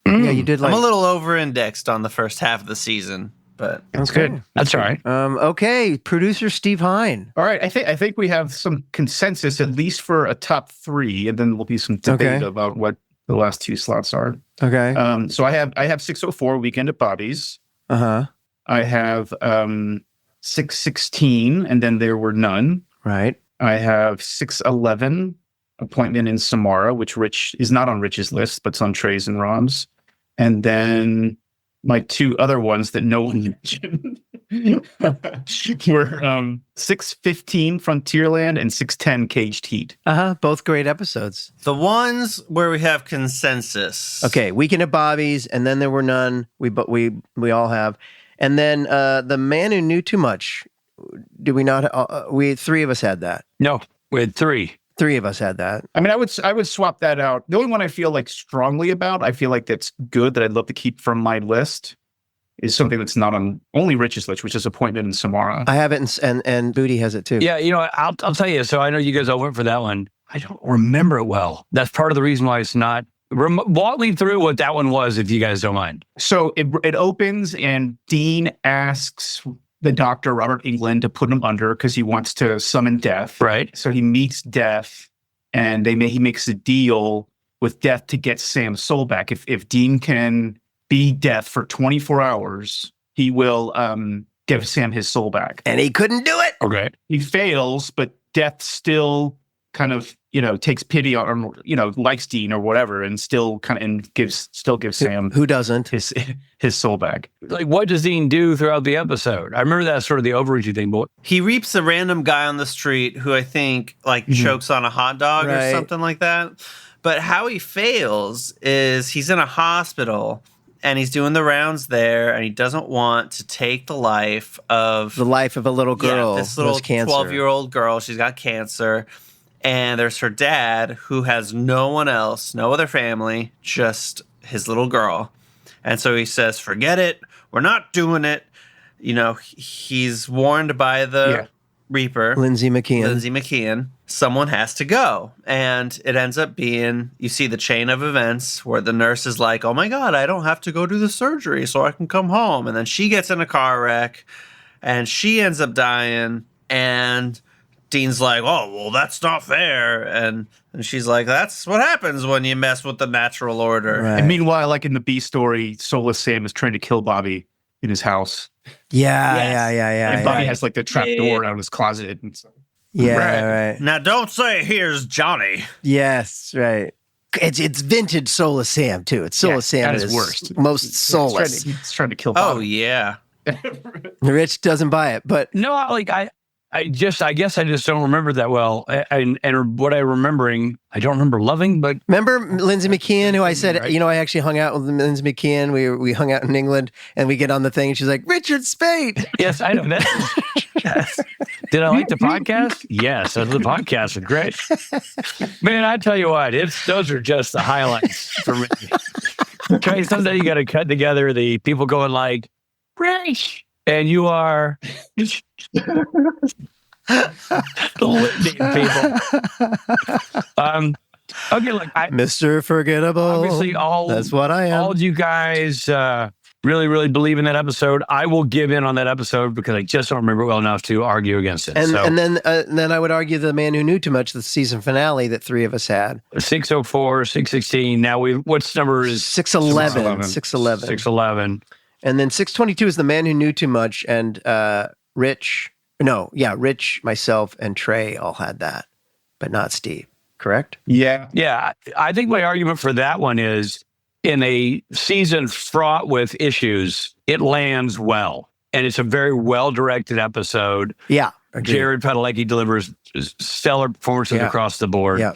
Yeah, you did like... I'm a little over-indexed on the first half of the season, but... That's good. That's all right. Okay, producer Steve Hein. All right, I think we have some consensus, at least for a top 3, and then there'll be some debate about what the last 2 slots are. Okay. So I have 604, Weekend at Bobby's. Uh-huh. I have 616, and then There Were None. Right. I have 611, Appointment in Samara, which Rich is not on Rich's list, but it's on Trae's and Rom's. And then my 2 other ones that no one mentioned were 615 Frontierland and 610 Caged Heat. Both great episodes. The ones where we have consensus. Okay, Weekend at Bobby's, and then There Were None. We all have. And then The Man Who Knew Too Much. Did we not? We 3 of us had that. No, we had 3. 3 of us had that. I mean, I would swap that out. The only one I feel like strongly about, I feel like that's good, that I'd love to keep from my list, is something that's not on only Rich's list, which is Appointment in Samara. I have it, and Booty has it too. Yeah, I'll tell you. So I know you guys all went for that one. I don't remember it well. That's part of the reason why it's not. Walk me through what that one was, if you guys don't mind. So it opens, and Dean asks the doctor, Robert Englund, to put him under because he wants to summon Death. Right. So he meets Death, and he makes a deal with Death to get Sam's soul back. If Dean can be Death for 24 hours, he will give Sam his soul back. And he couldn't do it. Okay. He fails, but Death still kind of, takes pity on, likes Dean or whatever, and still gives Sam, who doesn't, his soul back. Like, what does Dean do throughout the episode? I remember that's sort of the overreaching thing, but he reaps a random guy on the street who I think chokes on a hot dog or something like that. But how he fails is he's in a hospital and he's doing the rounds there, and he doesn't want to take the life of a little girl. This little 12-year-old girl. She's got cancer. And there's her dad, who has no one else, no other family, just his little girl. And so he says, forget it. We're not doing it. He's warned by the Reaper. Lindsay McKeon. Someone has to go. And it ends up being, you see the chain of events where the nurse is like, oh my God, I don't have to go do the surgery so I can come home. And then she gets in a car wreck and she ends up dying. And Dean's like, oh, well, that's not fair. And she's like, that's what happens when you mess with the natural order. Right. And meanwhile, like in the B story, Soulless Sam is trying to kill Bobby in his house. Yeah. And Bobby has like the trap door out of his closet. And so. Right. Now, don't say, here's Johnny. Yes, right. It's vintage Soulless Sam, too. It's Soulless Sam at his worst. Most soulless. He's trying to kill Bobby. Oh, yeah. Rich doesn't buy it, but... No, I guess I just don't remember that well. And what I'm remembering, I don't remember loving, but... Remember Lindsay McKeon, who I said, I actually hung out with Lindsay McKeon. We hung out in England, and we get on the thing, and she's like, Richard Speight! Yes, I know that. Yes. Did I like the podcast? Yes, the podcast was great. Man, I tell you what, those are just the highlights for me. Trae, someday you got to cut together the people going like, Rich! And you are the people. Okay, look, Mr. Forgettable. Obviously, that's what I am. All of you guys really, really believe in that episode. I will give in on that episode because I just don't remember it well enough to argue against it. And then I would argue The Man Who Knew Too Much, the season finale that 3 of us had. 604, 616. Now what's number is 611. 611. 611. And then 622 is The Man Who Knew Too Much, and Rich, myself, and Trae all had that, but not Steve, correct? Yeah. Yeah, I think my argument for that one is, in a season fraught with issues, it lands well. And it's a very well-directed episode. Yeah. Jared Padalecki delivers stellar performances across the board. Yeah.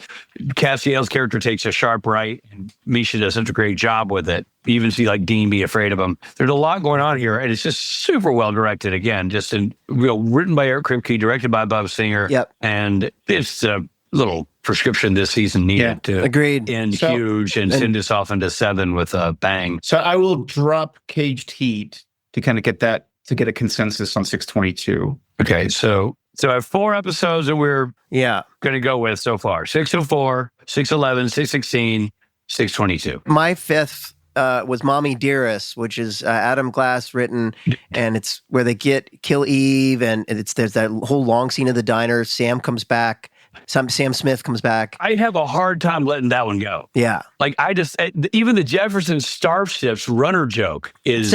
Castiel's character takes a sharp right, and Misha does such a great job with it. You even see like Dean be afraid of him. There's a lot going on here, and it's just super well directed. Again, just written by Eric Kripke, directed by Bob Singer. Yep. And it's a little prescription this season needed to end huge and send us off into 7 with a bang. So I will drop Caged Heat to kind of get a consensus on 622. Okay, so I have 4 episodes that we're going to go with so far. 604, 611, 616, 622. My 5th was Mommy Dearest, which is Adam Glass written, and it's where they kill Eve, and there's that whole long scene of the diner. Sam comes back. Sam Smith comes back. I have a hard time letting that one go. Yeah. Like, even the Jefferson Starships runner joke is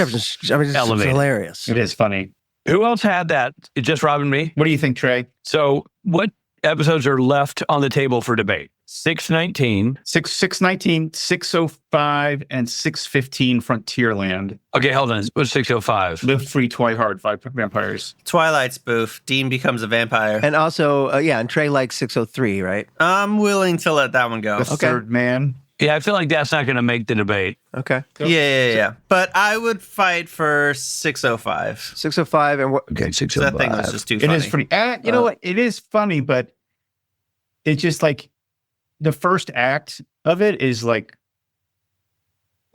elevated. Hilarious. It is funny. Who else had that? It's just Rob and me? What do you think, Trae? So what episodes are left on the table for debate? 619. 619, 605, and 615 Frontierland. Okay, hold on. What's 605? Live Free, Twihard, 5 Vampires. Twilight spoof. Dean becomes a vampire. And also, and Trae likes 603, right? I'm willing to let that one go. The Third Man. Yeah, I feel like that's not going to make the debate. Okay. Yeah. But I would fight for 605. 605 and what? Okay, 605. That thing was just too funny. It is funny. You know what? It is funny, but it's just like the first act of it is like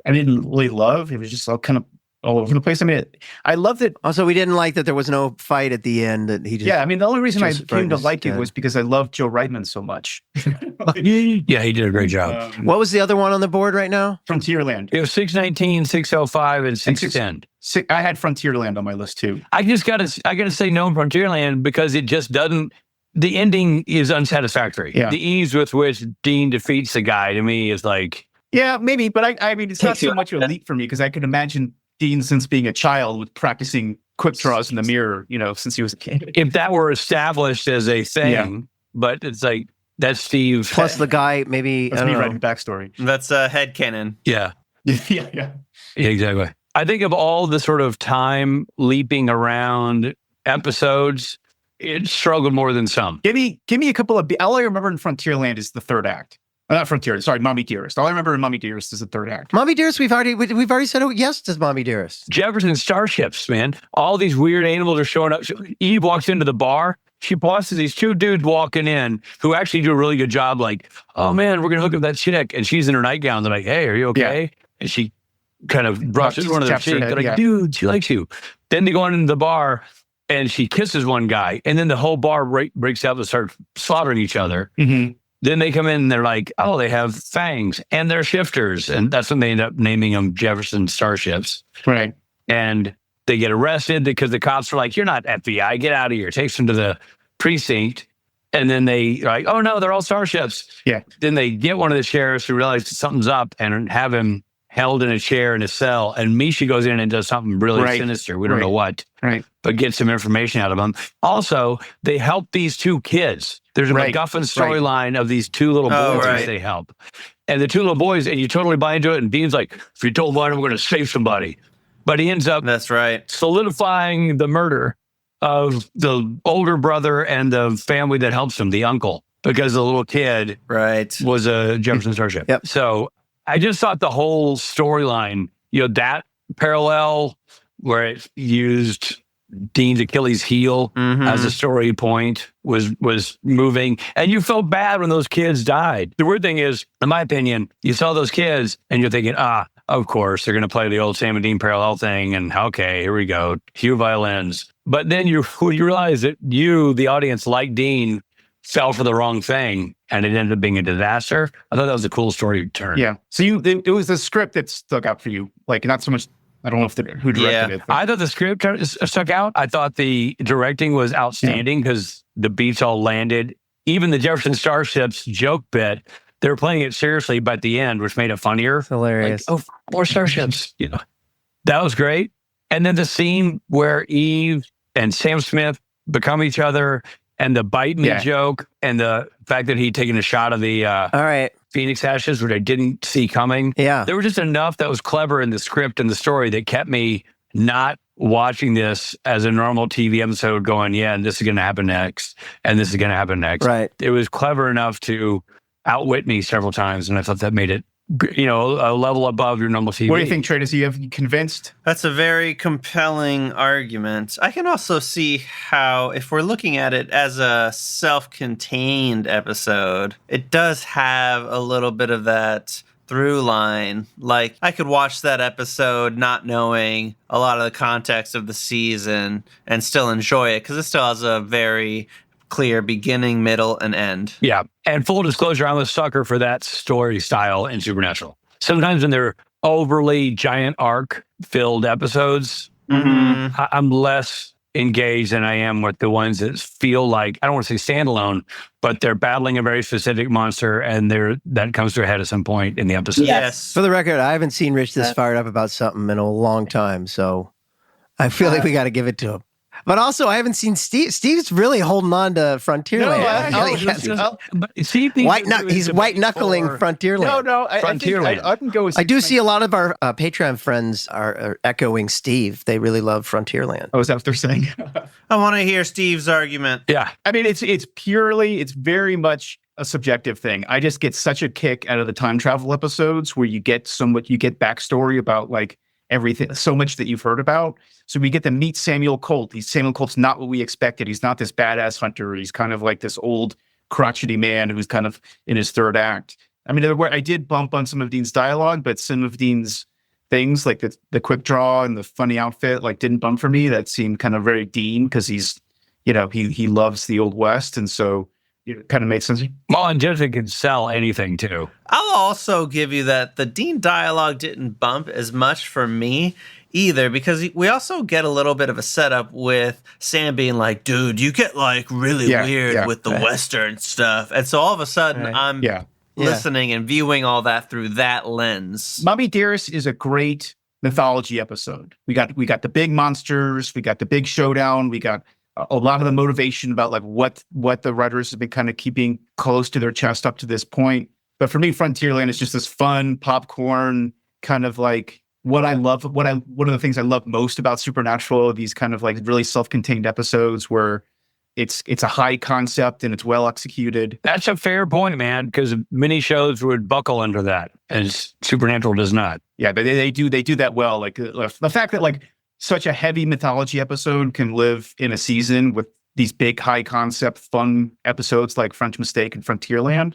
I didn't really love. It was just all kind of all over the place. I mean, I loved it. Also, we didn't like that there was no fight at the end. That he just I mean, the only reason I came to like it was because I loved Joe Reitman so much. Yeah, he did a great job. What was the other one on the board right now? Frontierland. It was 619, 605, and 610. I had Frontierland on my list too. I gotta say no on Frontierland because it just doesn't. The ending is unsatisfactory. Yeah. The ease with which Dean defeats the guy to me is like. Yeah, maybe, but I mean, it's not so much a leap for me because I could imagine Dean, since being a child, with practicing quick draws in the mirror, since he was a kid. If that were established as a thing, but it's like that's Steve. Plus the guy, maybe that's me writing backstory. That's headcanon. Yeah. Yeah, exactly. I think of all the sort of time leaping around episodes, it struggled more than some. Give me a couple of. All I remember in Frontierland is the third act. Not Frontier. Sorry, Mommy Dearest. All I remember in Mommy Dearest is the third act. Mommy Dearest, we've already said yes to Mommy Dearest. Jefferson Starships, man. All these weird animals are showing up. Eve walks into the bar. She bosses these 2 dudes walking in who actually do a really good job. Like, oh man, we're gonna hook up that chick, and she's in her nightgown. They're like, hey, are you okay? Yeah. And she kind of brushes one of their cheeks. They're like, dude, she likes you. Then they go on into the bar, and she kisses one guy, and then the whole bar breaks up and starts slaughtering each other. Mm-hmm. Then they come in and they're like, oh, they have fangs and they're shifters. And that's when they end up naming them Jefferson Starships. Right. And they get arrested because the cops are like, you're not FBI, get out of here. Takes them to the precinct. And then they are like, oh no, they're all Starships. Yeah. Then they get one of the sheriffs who realizes something's up and have him held in a chair in a cell. And Misha goes in and does something really sinister. We don't know what. Right. But get some information out of them. Also, they help these 2 kids. There's a MacGuffin storyline of these 2 little boys that they help. And the 2 little boys, and you totally buy into it. And Dean's like, if you told one, I'm going to save somebody. But he ends up solidifying the murder of the older brother and the family that helps him, the uncle, because the little kid was a Jefferson Starship. Yep. So I just thought the whole storyline, that parallel where it used Dean's Achilles heel as a story point was moving. And you felt bad when those kids died. The weird thing is, in my opinion, you saw those kids and you're thinking, of course, they're going to play the old Sam and Dean parallel thing. And okay, here we go. Cue violins. But then you realize that the audience, like Dean, fell for the wrong thing and it ended up being a disaster. I thought that was a cool story turn. Yeah. So it was the script that stuck out for you. Like, not so much. I don't know who directed it. But. I thought the script stuck out. I thought the directing was outstanding because the beats all landed. Even the Jefferson Starships joke bit, they were playing it seriously, but at the end, which made it funnier. It's hilarious. Like, more Starships. That was great. And then the scene where Eve and Sam Smith become each other, and the bite me joke, and the fact that he'd taken a shot of the Phoenix ashes, which I didn't see coming. Yeah. There was just enough that was clever in the script and the story that kept me not watching this as a normal TV episode going, yeah, and this is going to happen next, and this is going to happen next. Right. It was clever enough to outwit me several times, and I thought that made it, a level above your normal TV. What do you think, Trae? Is he convinced? That's a very compelling argument. I can also see how, if we're looking at it as a self-contained episode, it does have a little bit of that through line. Like, I could watch that episode not knowing a lot of the context of the season and still enjoy it because it still has a very clear beginning, middle, and end. Yeah. And full disclosure, I'm a sucker for that story style in Supernatural. Sometimes when they're overly giant arc filled episodes, I'm less engaged than I am with the ones that feel like, I don't want to say standalone, but they're battling a very specific monster and that comes to a head at some point in the episode. Yes. For the record, I haven't seen Rich this fired up about something in a long time, so I feel like we got to give it to him. But also, I haven't seen Steve. Steve's really holding on to Frontierland. He's white knuckling Frontierland. No, I can go with. I do see a lot of our Patreon friends are echoing Steve. They really love Frontierland. Oh, is that what they're saying? I want to hear Steve's argument. Yeah, I mean, it's very much a subjective thing. I just get such a kick out of the time travel episodes where you get backstory about like everything, so much that you've heard about. So we get to meet Samuel Colt. Samuel Colt's not what we expected. He's not this badass hunter. He's kind of like this old crotchety man who's kind of in his third act. I mean, I did bump on some of Dean's dialogue, but some of Dean's things, like the quick draw and the funny outfit, like didn't bump for me. That seemed kind of very Dean because he's, he loves the Old West. And so it kind of made sense. Well, and Jessica can sell anything too. I'll also give you that the Dean dialogue didn't bump as much for me either, because we also get a little bit of a setup with Sam being like, dude, you get like really weird with the Western stuff. And so all of a sudden I'm listening and viewing all that through that lens. Mommy Dearest is a great mythology episode. We got the big monsters. We got the big showdown. We got a lot of the motivation about like what the writers have been kind of keeping close to their chest up to this point. But for me, Frontierland is just this fun popcorn kind of like one of the things I love most about Supernatural, these kind of like really self-contained episodes where it's a high concept and it's well executed. That's a fair point, man, because many shows would buckle under that, and Supernatural does not. Yeah, but they do that well. Like the fact that like such a heavy mythology episode can live in a season with these big high concept fun episodes like French Mistake and Frontierland.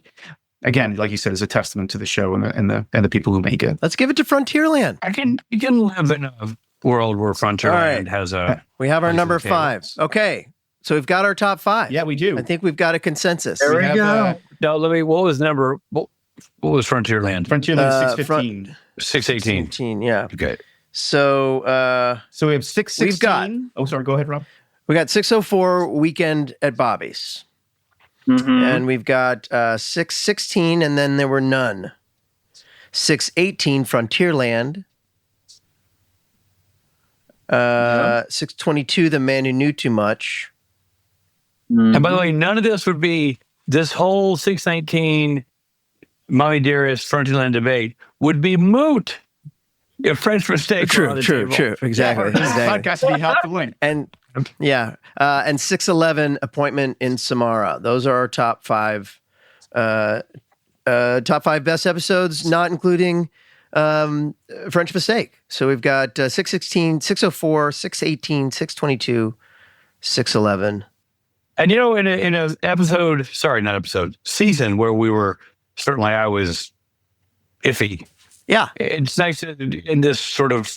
Again, like you said, is a testament to the show and the people who make it. Let's give it to Frontierland. You can live in a world where Frontierland has a. We have our number 5. Okay, so we've got our top 5. Yeah, we do. I think we've got a consensus. There we go. No, let me. What was number? What was Frontierland? Frontierland 615. 618. 618. Yeah. Okay. So we have 616. We've got. Oh, sorry. Go ahead, Rob. We got 604 Weekend at Bobby's. And we've got 616, and then there were none. 618 Frontierland. 622 The Man Who Knew Too Much. And by the way, none of this would be this whole 619 Mommy Dearest Frontierland debate would be moot if French Mistake were on the table. True. Exactly. Podcast would be helped to win. And 611 Appointment in Samara. Those are our top 5 best episodes, not including French Mistake. So we've got 616, 604, 618, 622, 611. And in a episode, sorry, not episode, season where certainly I was iffy. Yeah. It's nice in this sort of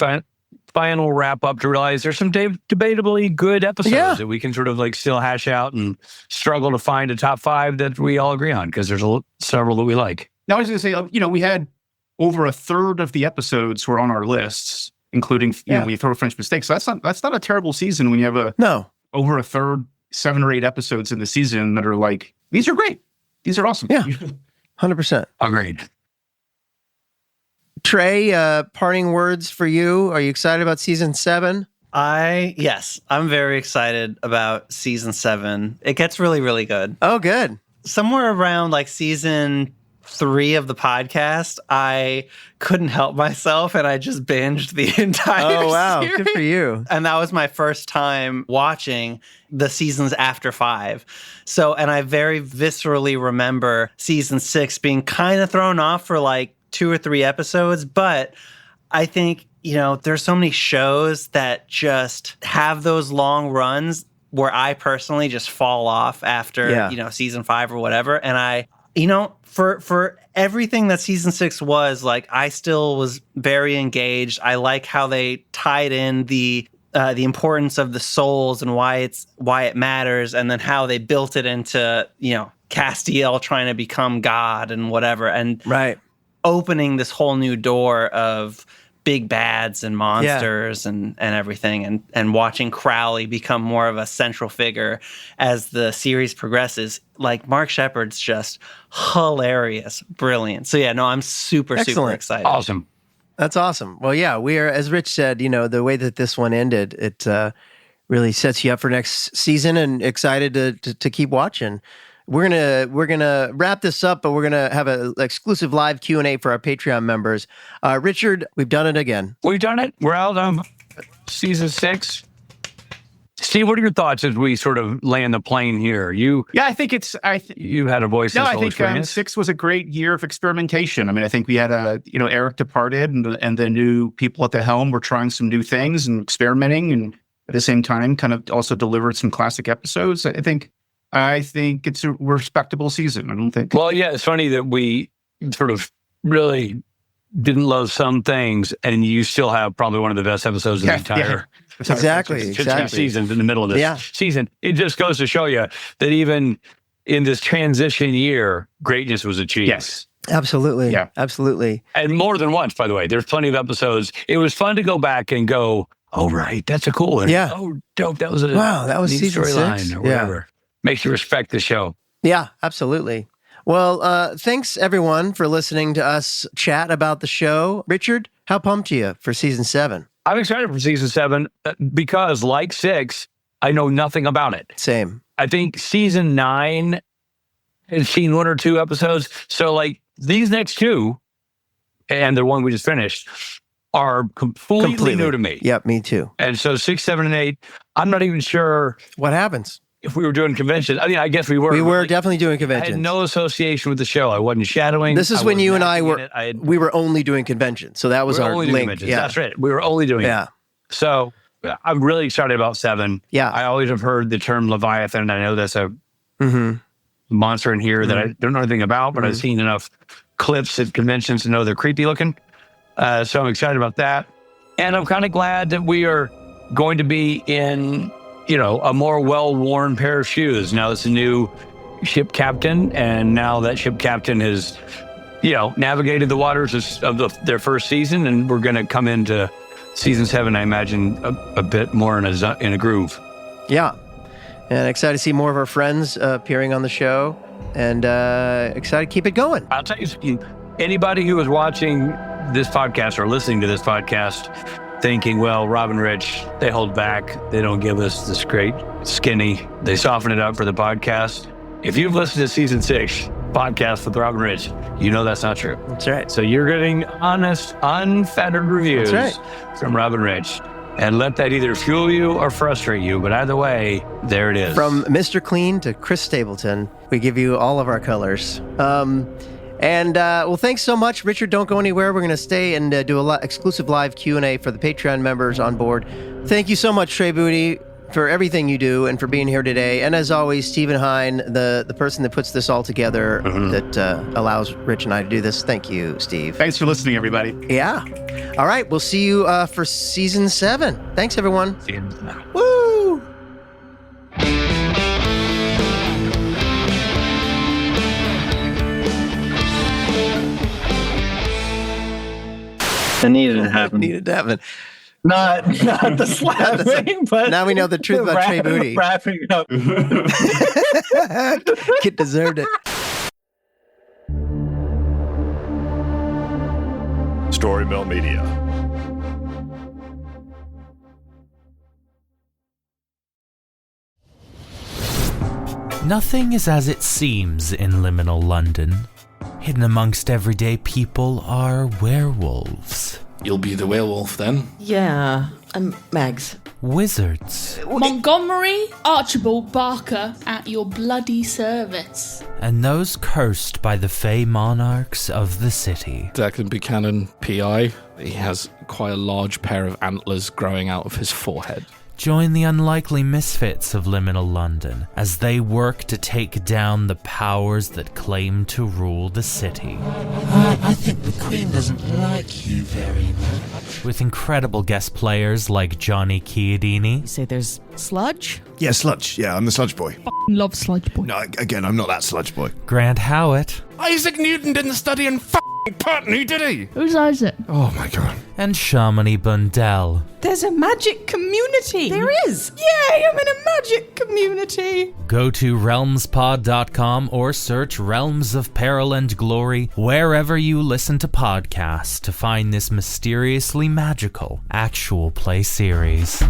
final wrap up to realize there's some debatably good episodes that we can sort of like still hash out and struggle to find a top 5 that we all agree on, because there's several that we like. Now I was going to say, we had over a third of the episodes were on our lists, including we throw French Mistake. So that's not a terrible season when you have over a third, 7 or 8 episodes in the season that are like, these are great. These are awesome. Yeah, 100%. Agreed. Trae, parting words for you. Are you excited about season 7? Yes, I'm very excited about season 7. It gets really, really good. Oh, good. Somewhere around like season 3 of the podcast, I couldn't help myself and I just binged the entire Oh, wow. series. Good for you. And that was my first time watching the seasons after 5. So, and I very viscerally remember season 6 being kind of thrown off for like 2 or 3 episodes. But I think, there's so many shows that just have those long runs where I personally just fall off after, season 5 or whatever. And I, for everything that season 6 was, like, I still was very engaged. I like how they tied in the importance of the souls and why it matters, and then how they built it into, Castiel trying to become God and whatever, and opening this whole new door of big bads and monsters and everything, and watching Crowley become more of a central figure as the series progresses. Like, Mark Shepard's just hilarious, brilliant. So I'm super excited. Awesome. That's awesome. Well, yeah, we are, as Rich said, the way that this one ended, it really sets you up for next season, and excited to keep watching. We're gonna wrap this up, but we're gonna have an exclusive live Q&A for our Patreon members. Richard, we've done it again. We've done it. We're out on season 6. Steve, what are your thoughts as we sort of land the plane here? I think it's. You had a voice. No, I think 6 was a great year of experimentation. I mean, I think we had Eric departed, and the new people at the helm were trying some new things and experimenting, and at the same time, kind of also delivered some classic episodes. I think it's a respectable season. I don't think. Well, yeah, it's funny that we sort of really didn't love some things, and you still have probably one of the best episodes of the entire exactly season in the middle of this season. It just goes to show you that even in this transition year, greatness was achieved. Yes. Absolutely. Yeah. Absolutely. And more than once, by the way. There's plenty of episodes. It was fun to go back and go, oh, right, that's a cool one. Yeah. Oh, dope. That was that was season 6 or whatever. Makes you respect the show. Yeah, absolutely. Well, thanks everyone for listening to us chat about the show. Richard, how pumped are you for season 7? I'm excited for season 7 because, like 6, I know nothing about it. Same. I think season 9 has seen 1 or 2 episodes. So, like, these next 2, and the one we just finished, are completely new to me. Yep, me too. And so 6, 7, and 8, I'm not even sure what happens. If we were doing conventions. I mean, I guess we were. We were definitely doing conventions. I had no association with the show. I wasn't shadowing. This is when you and I were, we were only doing conventions. So that was our link. Yeah. That's right. We were only doing it. So I'm really excited about 7. Yeah. I always have heard the term Leviathan. I know that's a monster in here that I don't know anything about, but I've seen enough clips at conventions to know they're creepy looking. So I'm excited about that. And I'm kind of glad that we are going to be in, a more well-worn pair of shoes. Now it's a new ship captain, and now that ship captain has, navigated the waters of their first season, and we're going to come into season 7, I imagine, a bit more in a groove. Yeah. And excited to see more of our friends appearing on the show, and excited to keep it going. I'll tell you, anybody who is watching this podcast or listening to this podcast thinking, well, Rob and Rich, they hold back. They don't give us this great skinny. They soften it up for the podcast. If you've listened to season 6 podcast with Rob and Rich, you know that's not true. That's right. So you're getting honest, unfettered reviews from Rob and Rich. And let that either fuel you or frustrate you. But either way, there it is. From Mr. Clean to Chris Stapleton, we give you all of our colors. Well, thanks so much, Richard. Don't go anywhere. We're going to stay and do a exclusive live Q&A for the Patreon members on board. Thank you so much, Trae Budde, for everything you do and for being here today. And as always, Stephen Hein, the person that puts this all together, that allows Rich and I to do this. Thank you, Steve. Thanks for listening, everybody. Yeah. All right. We'll see you for season 7. Thanks, everyone. See you. Woo! It needed to happen. Needed to happen. Not the slapping, but now we know the truth about Trae Budde. Wrapping up. Kid deserved it. Story Mill Media. Nothing is as it seems in liminal London. hidden amongst everyday people are werewolves. You'll be the werewolf then? Yeah, I'm Mags. Wizards. Montgomery Archibald Barker at your bloody service. And those cursed by the Fey monarchs of the city. Declan Buchanan, PI. He has quite a large pair of antlers growing out of his forehead. Join the unlikely misfits of liminal London as they work to take down the powers that claim to rule the city. I think the Queen doesn't like you very much. With incredible guest players like Johnny Chiodini. You say there's Sludge? Yeah, Sludge. Yeah, I'm the Sludge Boy. Love Sludge Boy. No, again, I'm not that Sludge Boy. Grant Howitt. Isaac Newton didn't study in Putney, did he? Who's Isaac? Oh my god. And Shamini Bundell. There's a magic community. There is. Yay, I'm in a magic community. Go to realmspod.com or search Realms of Peril and Glory wherever you listen to podcasts to find this mysteriously magical actual play series.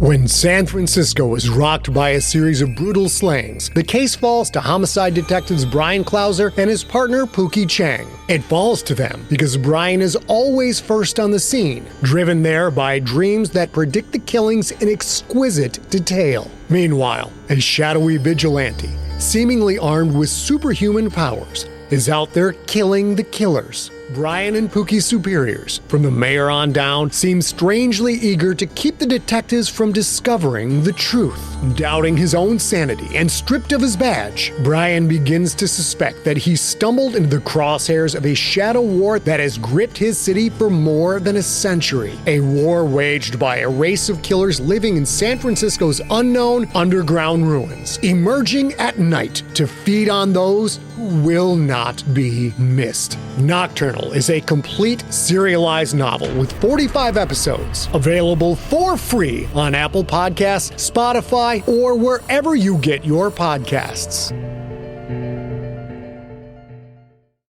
When San Francisco is rocked by a series of brutal slayings, the case falls to homicide detectives Brian Clauser and his partner Pookie Chang. It falls to them because Brian is always first on the scene, driven there by dreams that predict the killings in exquisite detail. Meanwhile, a shadowy vigilante, seemingly armed with superhuman powers, is out there killing the killers. Brian and Pookie's superiors, from the mayor on down, seem strangely eager to keep the detectives from discovering the truth. Doubting his own sanity and stripped of his badge, Brian begins to suspect that he stumbled into the crosshairs of a shadow war that has gripped his city for more than a century. A war waged by a race of killers living in San Francisco's unknown underground ruins, emerging at night to feed on those who will not be missed. Nocturnal is a complete serialized novel with 45 episodes, available for free on Apple Podcasts, Spotify, or wherever you get your podcasts.